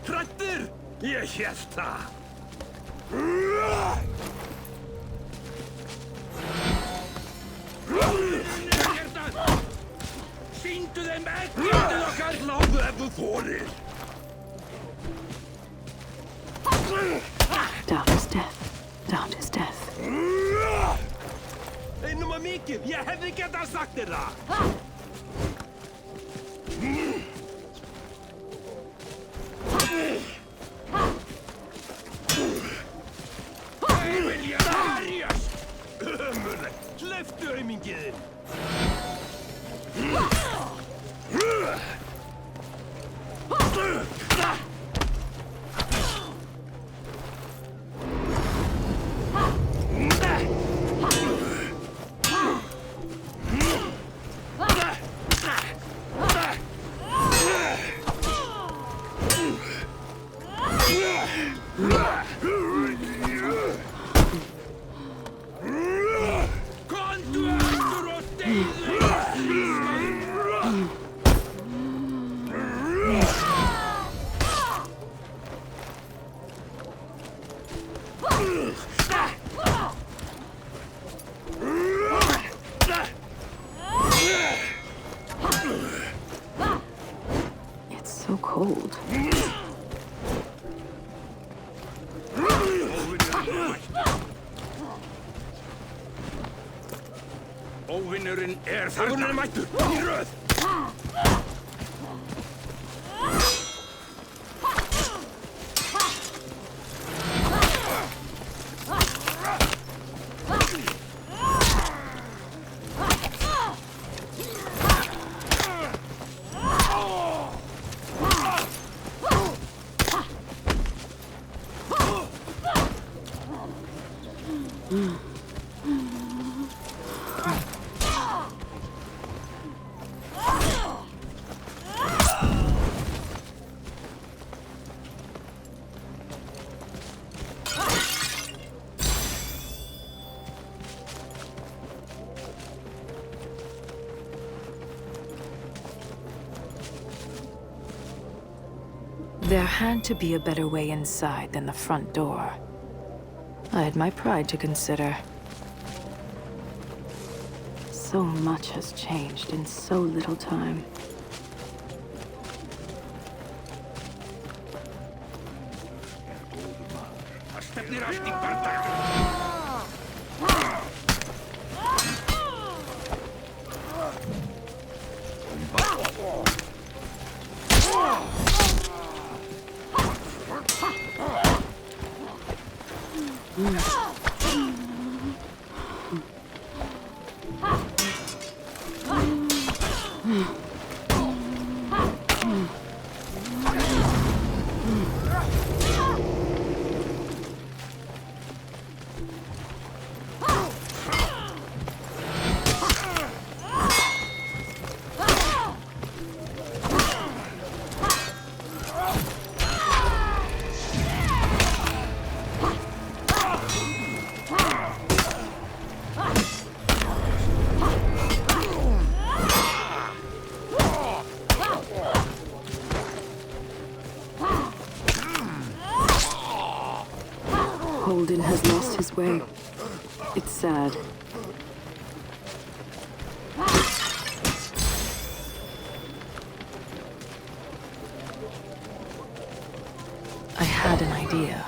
Trættir! Ég hélt það! Sýndu þeim ekkert okkar! Láðu ef þú þorir! Doubt is death. Doubt is death. Einum að mikið, ég hefði getað sagt þér það! Þeir vilja verjast! Ömurlegt! Hleyptu aumingiðinn! Komdu aftur og deyðu! It's so cold. Óvinnurinn er þarna! Óvinnurinn mættur! Í röð! There had to be a better way inside than the front door. I had my pride to consider. So much has changed in so little time. Það stefnir allt í bardag! Holden has lost his way. It's sad. I had an idea.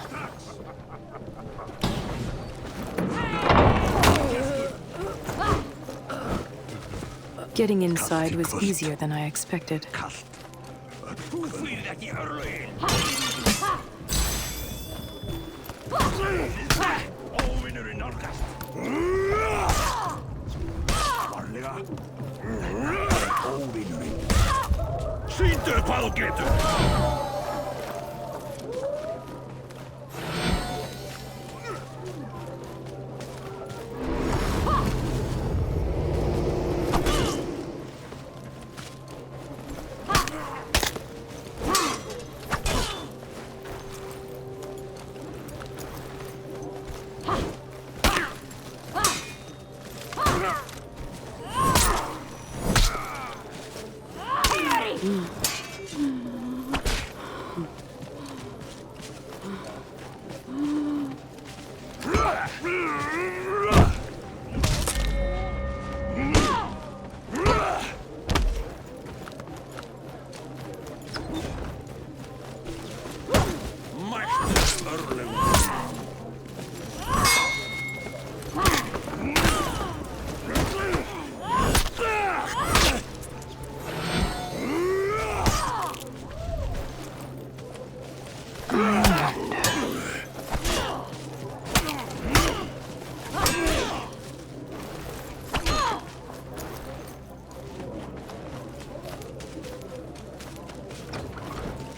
Getting inside was easier than I expected. Þú flýðir ekki örlögin! Óvinnurinn nálgast! Varlega! Þetta er óvinnurinn! Sýndu hvað þú getur!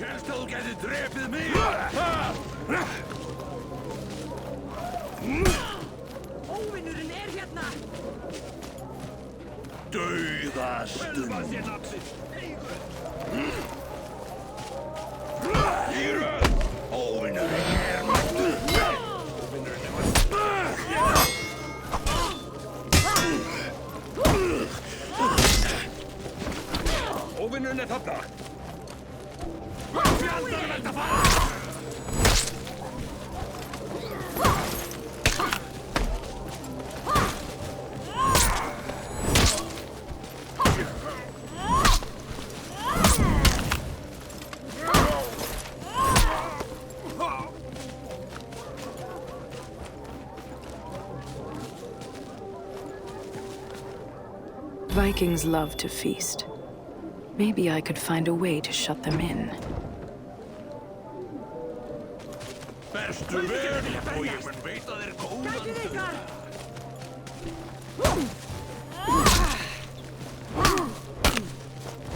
Helst að þú getur drepið mig! Óvinnurinn hérna! Dauðastund! Óvinnurinn mættur! Óvinnurinn þarna! Fjandarn velta fara! Vikings love to feast. Maybe I could find a way to shut them in. Bestu verði og ég mun veita þér góðan döð.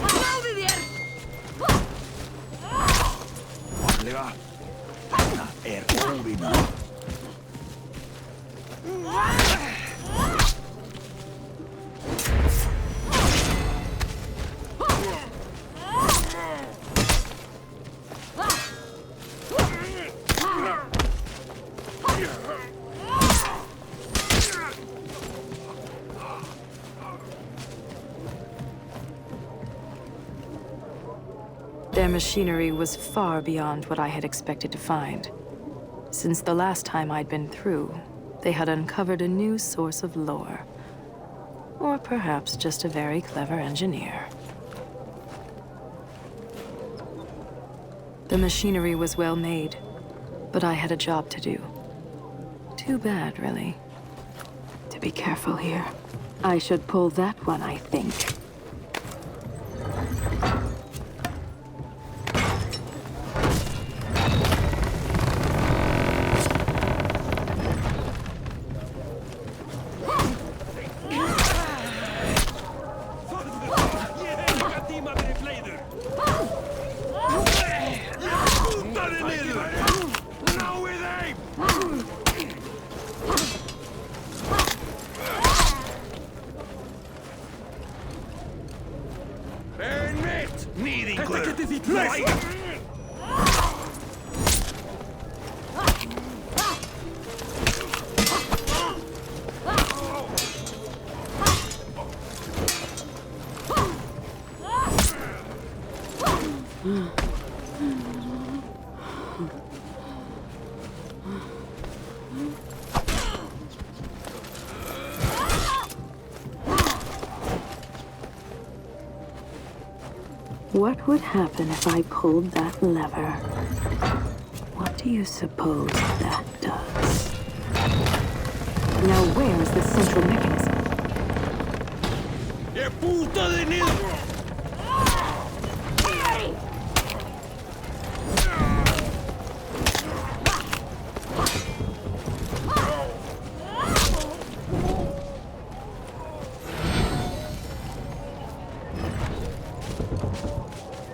Náðu þér! Varlega, þetta óvinna. Their machinery was far beyond what I had expected to find. Since the last time I'd been through, they had uncovered a new source of lore. Or perhaps just a very clever engineer. The machinery was well made, but I had a job to do. Too bad, really. To be careful here. I should pull that one, I think. What would happen if I pulled that lever? What do you suppose that does? Now where is the central mechanism? Ég búta þig niður!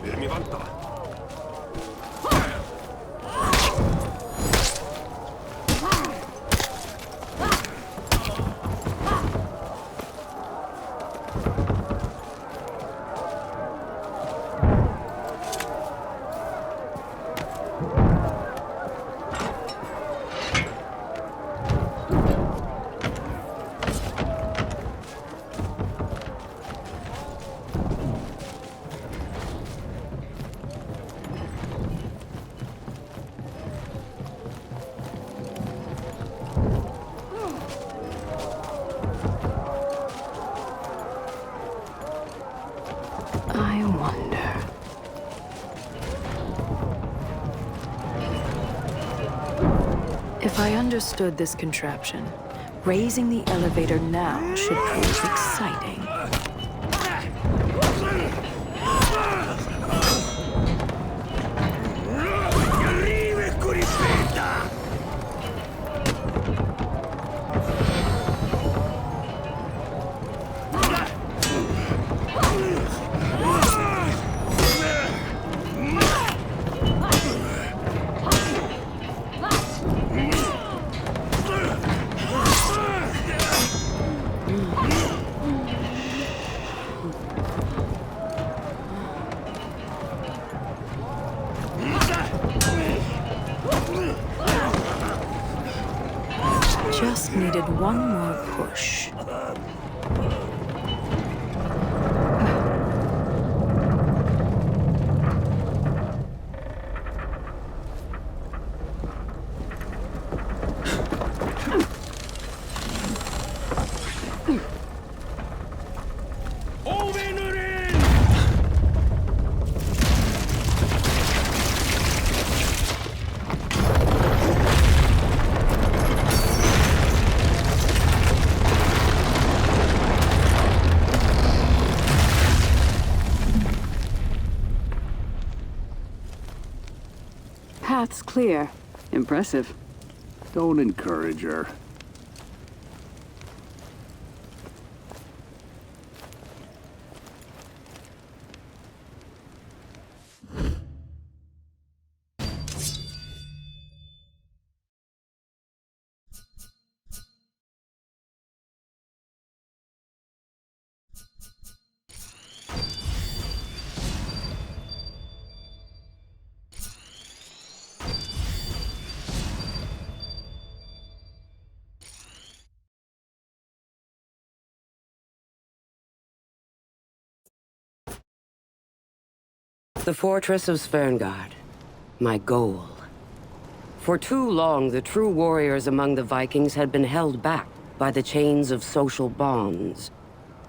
Við erum í vanda. I wonder. If I understood this contraption, raising the elevator now should prove exciting. Ég ríf ykkur í fyrta! just needed one more push. Path's clear. Impressive. Don't encourage her. The fortress of Sverngard. My goal. For too long, the true warriors among the Vikings had been held back by the chains of social bonds,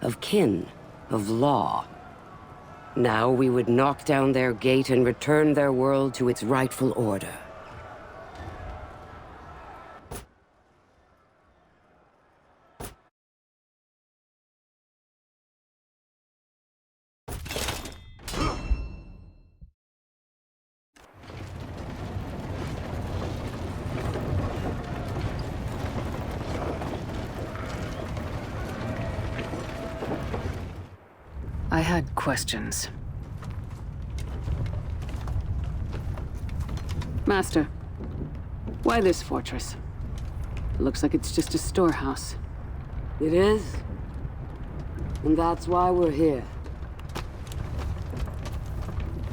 of kin, of law. Now we would knock down their gate and return their world to its rightful order. I had questions. Master, why this fortress? It looks like it's just a storehouse. It is. And that's why we're here.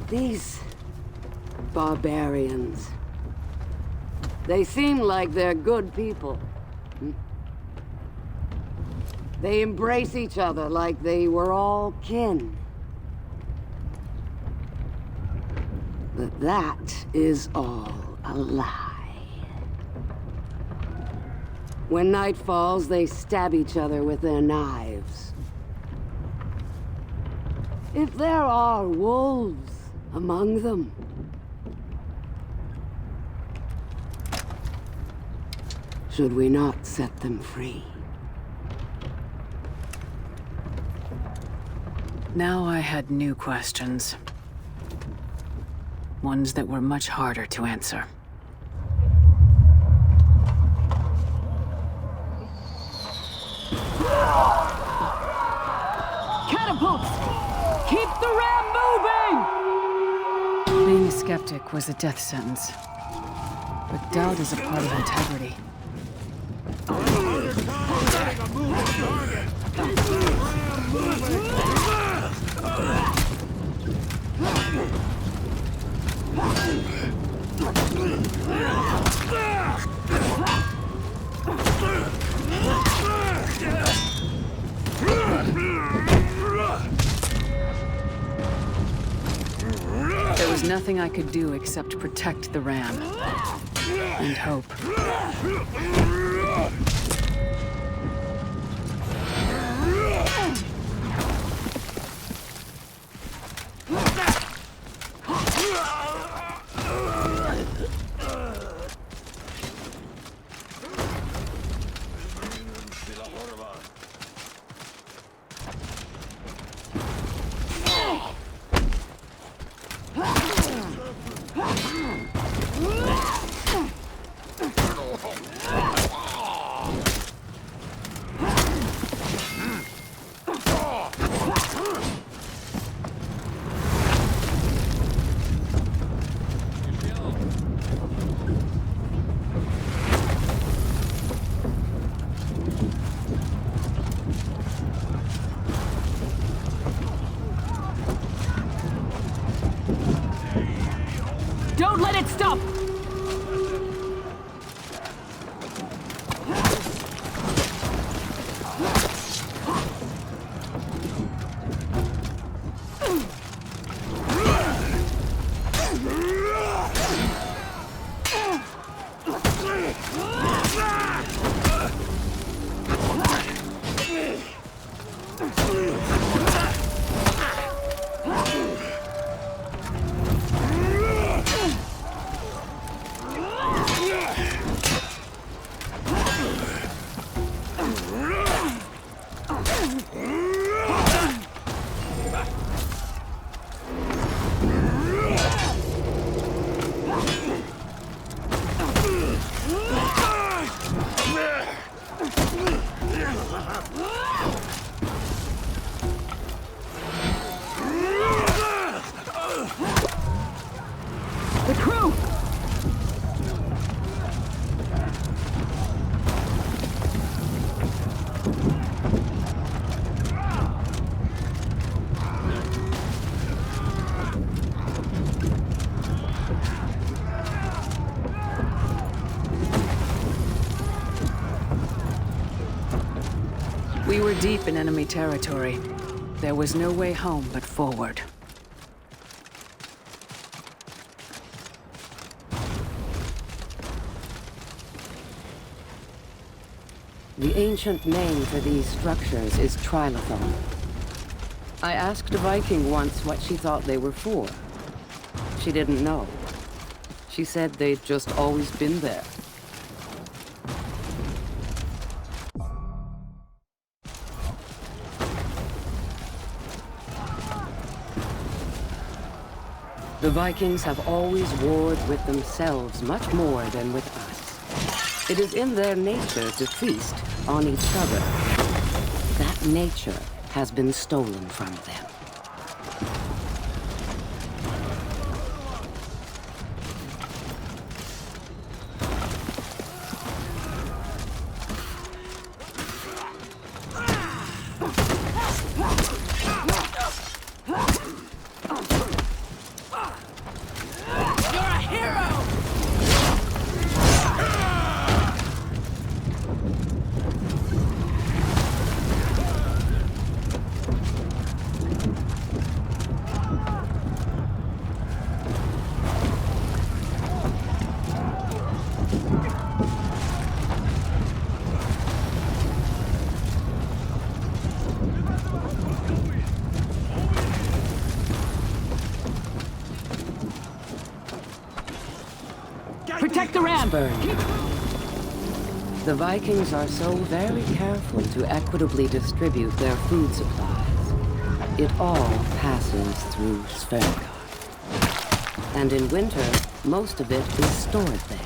These barbarians. They seem like they're good people. They embrace each other like they were all kin. But that is all a lie. When night falls, they stab each other with their knives. If there are wolves among them, should we not set them free? Now I had new questions. Ones that were much harder to answer. Catapults! Keep the ram moving! Being a skeptic was a death sentence. But doubt is a part of integrity. There was nothing I could do except protect the ram. And hope. Don't let it stop! The crew! We were deep in enemy territory. There was no way home but forward. The ancient name for these structures is Trilithon. I asked a Viking once what she thought they were for. She didn't know. She said they'd just always been there. The Vikings have always warred with themselves much more than with us. It is in their nature to feast on each other. That nature has been stolen from them. Protect the ram! The Vikings are so very careful to equitably distribute their food supplies. It all passes through Sverigard. And in winter, most of it is stored there.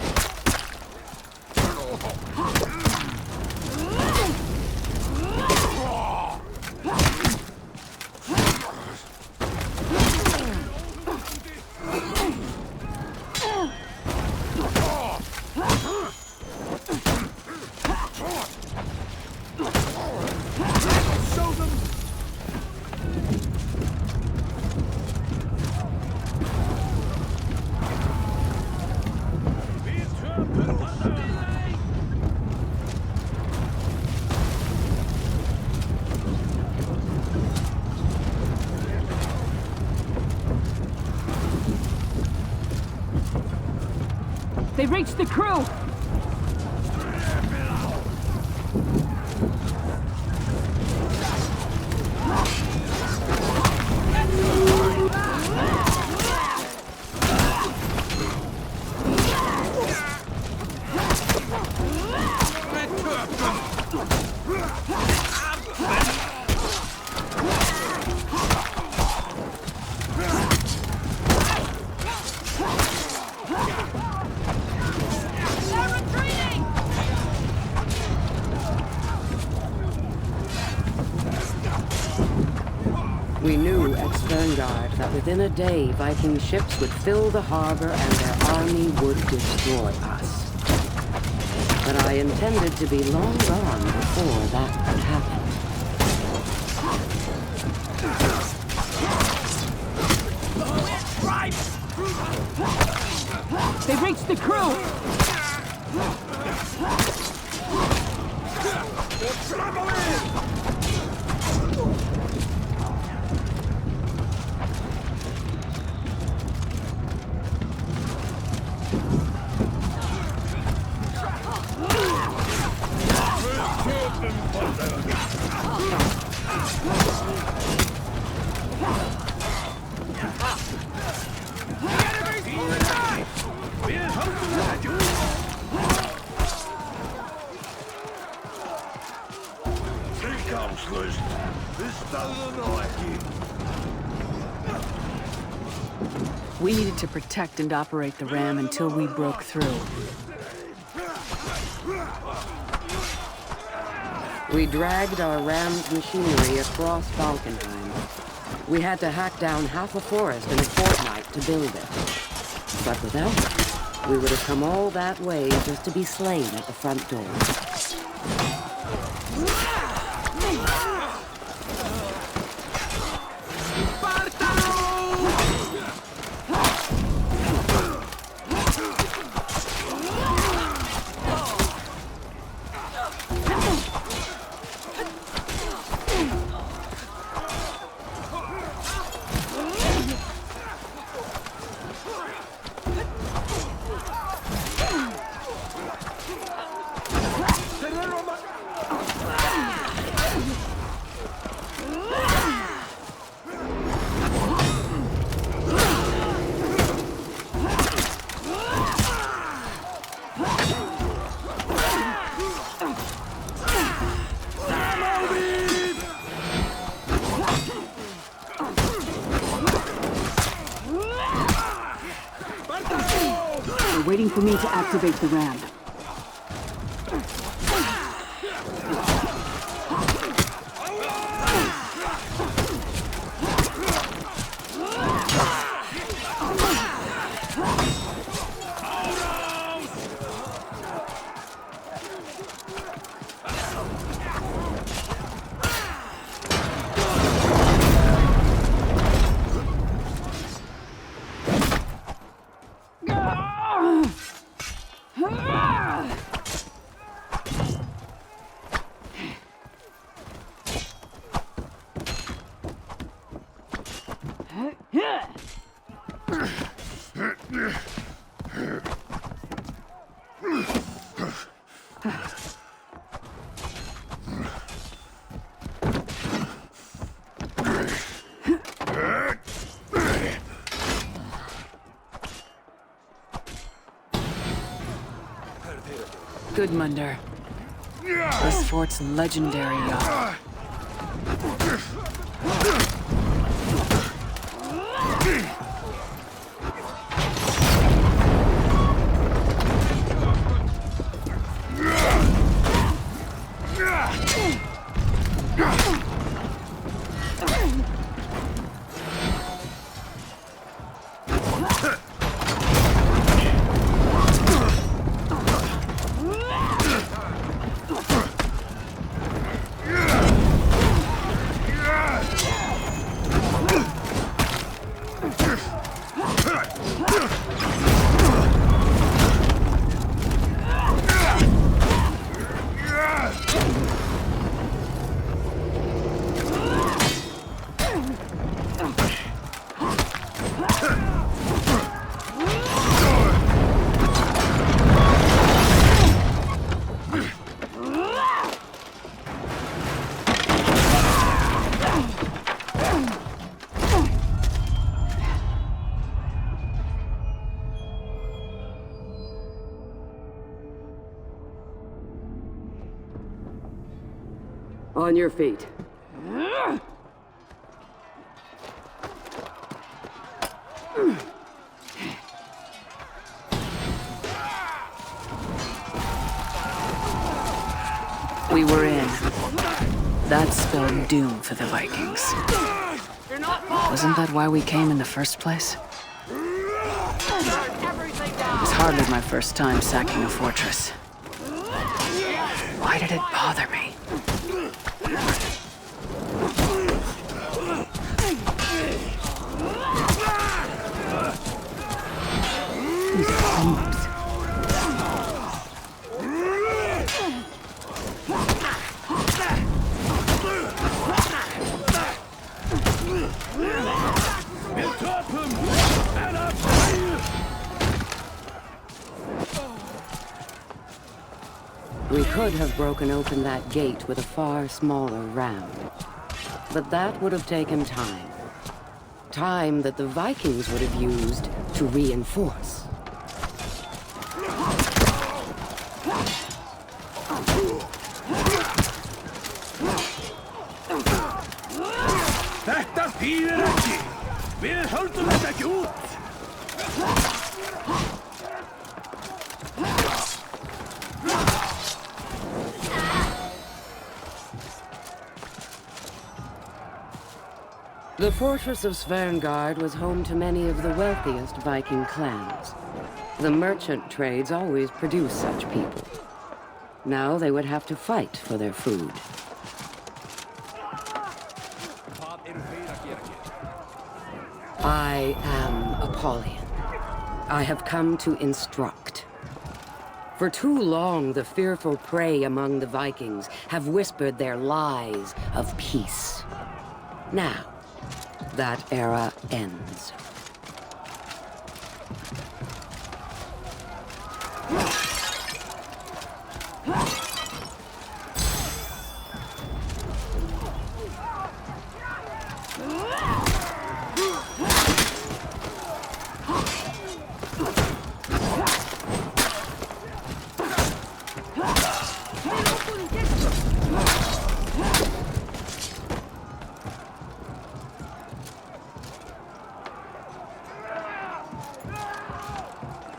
They've reached the crew! We knew at Sverigard that within a day Viking ships would fill the harbor and their army would destroy us. But I intended to be long gone before that could happen. They've reached the crew! We needed to protect and operate the ram until we broke through. We dragged our rammed machinery across Valkenheim. We had to hack down half a forest in a fortnight to build it. But without it, we would have come all that way just to be slain at the front door. Waiting for me to activate the ram. Gudmundur. This fort's legendary yacht. On your feet. We were in. That spelled doom for the Vikings. Wasn't that why we came in the first place? It was hardly my first time sacking a fortress. Why did it bother me? These bombs. We could have broken open that gate with a far smaller ram. But that would have taken time. Time that the Vikings would have used to reinforce. Þetta þýðir ekki! Við höldum þetta ekki út! The fortress of Sverngard was home to many of the wealthiest Viking clans. The merchant trades always produced such people. Now they would have to fight for their food. I am Apollyon. I have come to instruct. For too long, the fearful prey among the Vikings have whispered their lies of peace. Now, that era ends.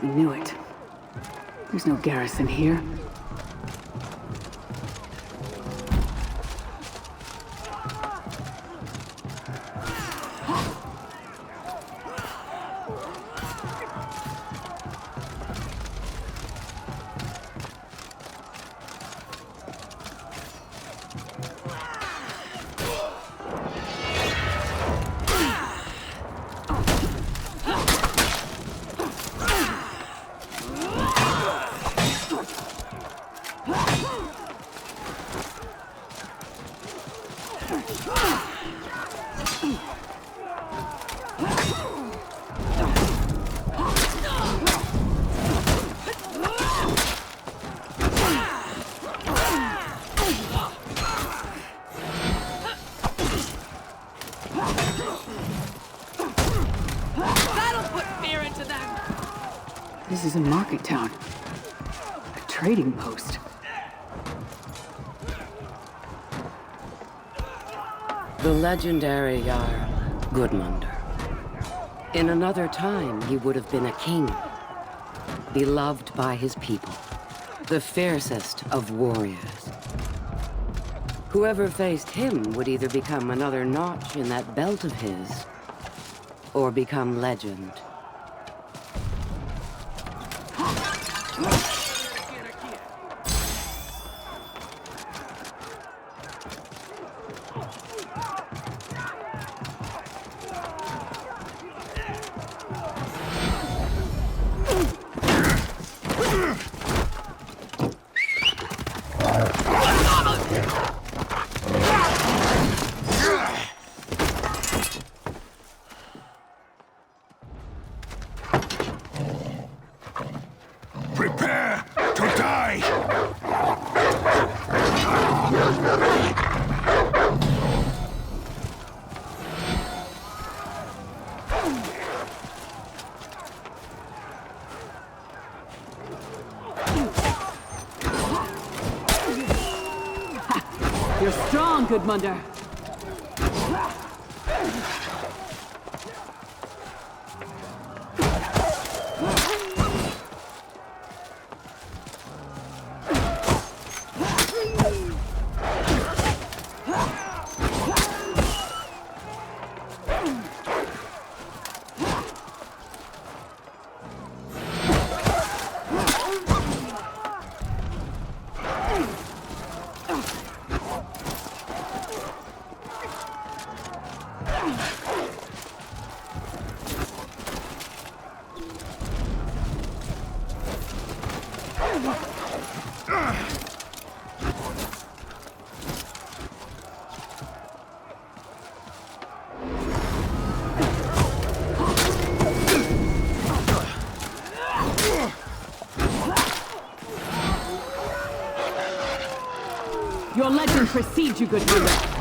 Knew it. There's no garrison here. This is a market town. A trading post. The legendary Jarl, Gudmundur. In another time, he would have been a king. Beloved by his people. The fiercest of warriors. Whoever faced him would either become another notch in that belt of his, or become legend. Prepare to die! You're strong, Gudmundur. precede you, good brother.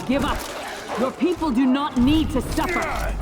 Give up! Your people do not need to suffer!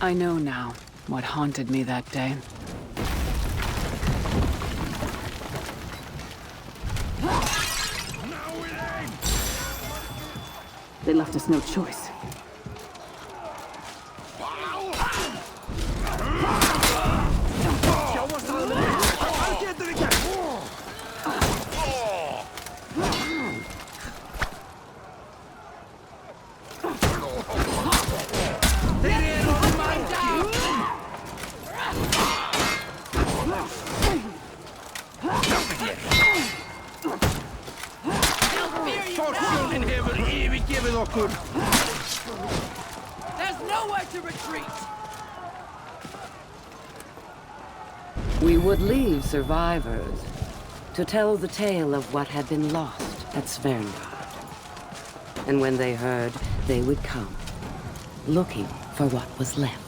I know now what haunted me that day. They left us no choice. There's nowhere to retreat! We would leave survivors to tell the tale of what had been lost at Sverngard. And when they heard, they would come, looking for what was left.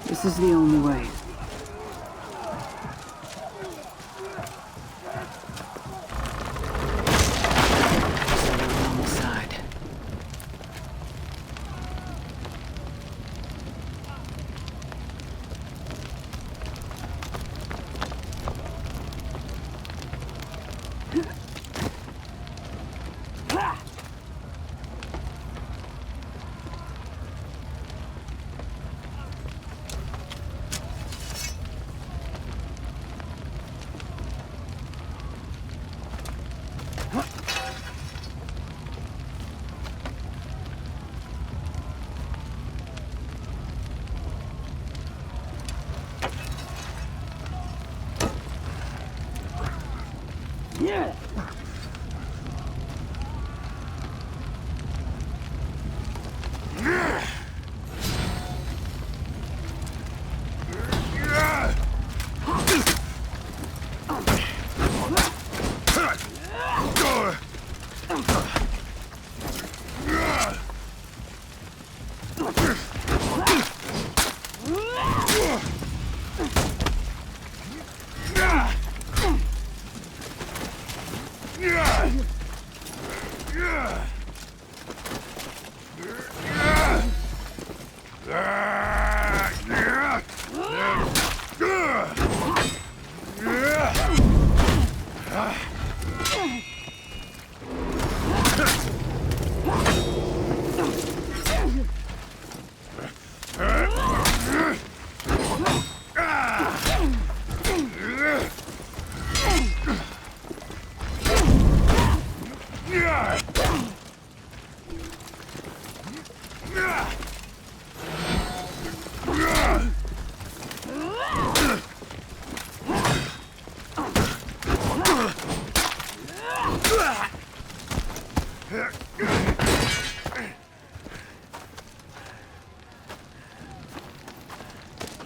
This is the only way. Wrong side.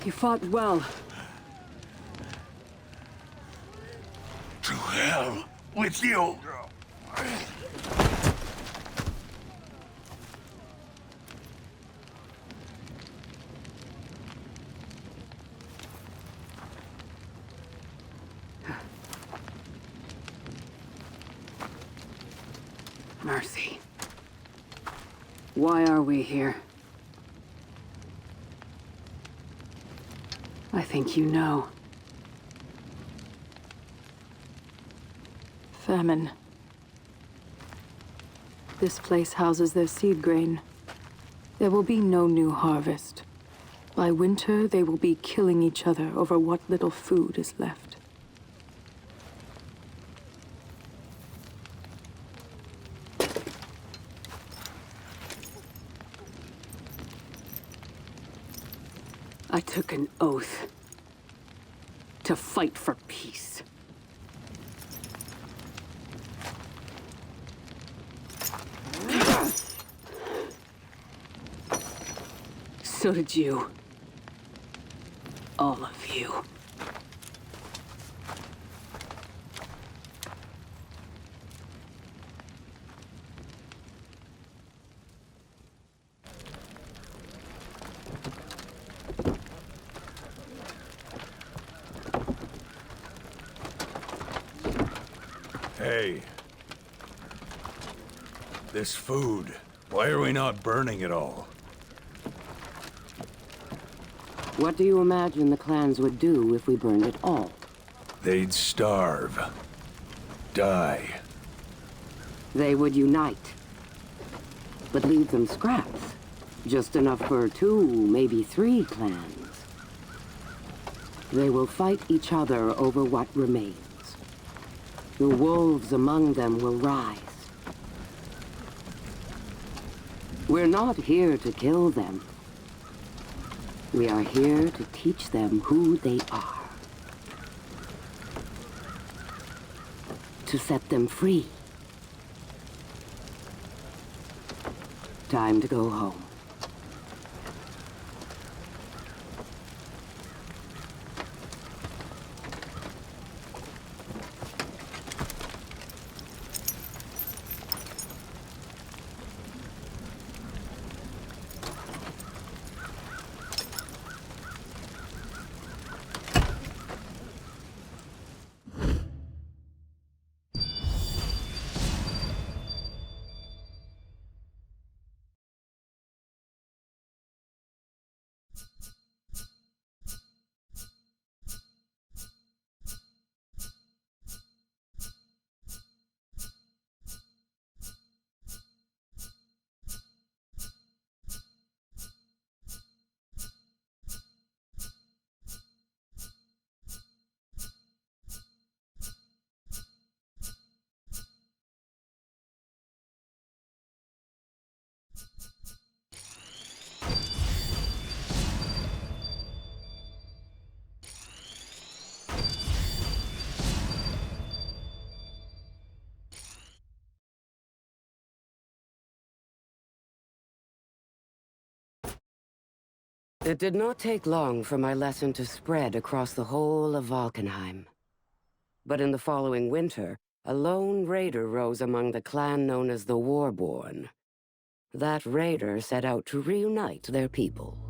You fought well. To hell with you! Mercy. Why are we here? I think you know. Famine. This place houses their seed grain. There will be no new harvest. By winter, they will be killing each other over what little food is left. I took an oath to fight for peace. So did you. All of you. Hey. This food. Why are we not burning it all? What do you imagine the clans would do if we burned it all? They'd starve. Die. They would unite. But leave them scraps. Just enough for 2, maybe 3 clans. They will fight each other over what remains. The wolves among them will rise. We're not here to kill them. We are here to teach them who they are. To set them free. Time to go home. It did not take long for my lesson to spread across the whole of Valkenheim. But in the following winter, a lone raider rose among the clan known as the Warborn. That raider set out to reunite their people.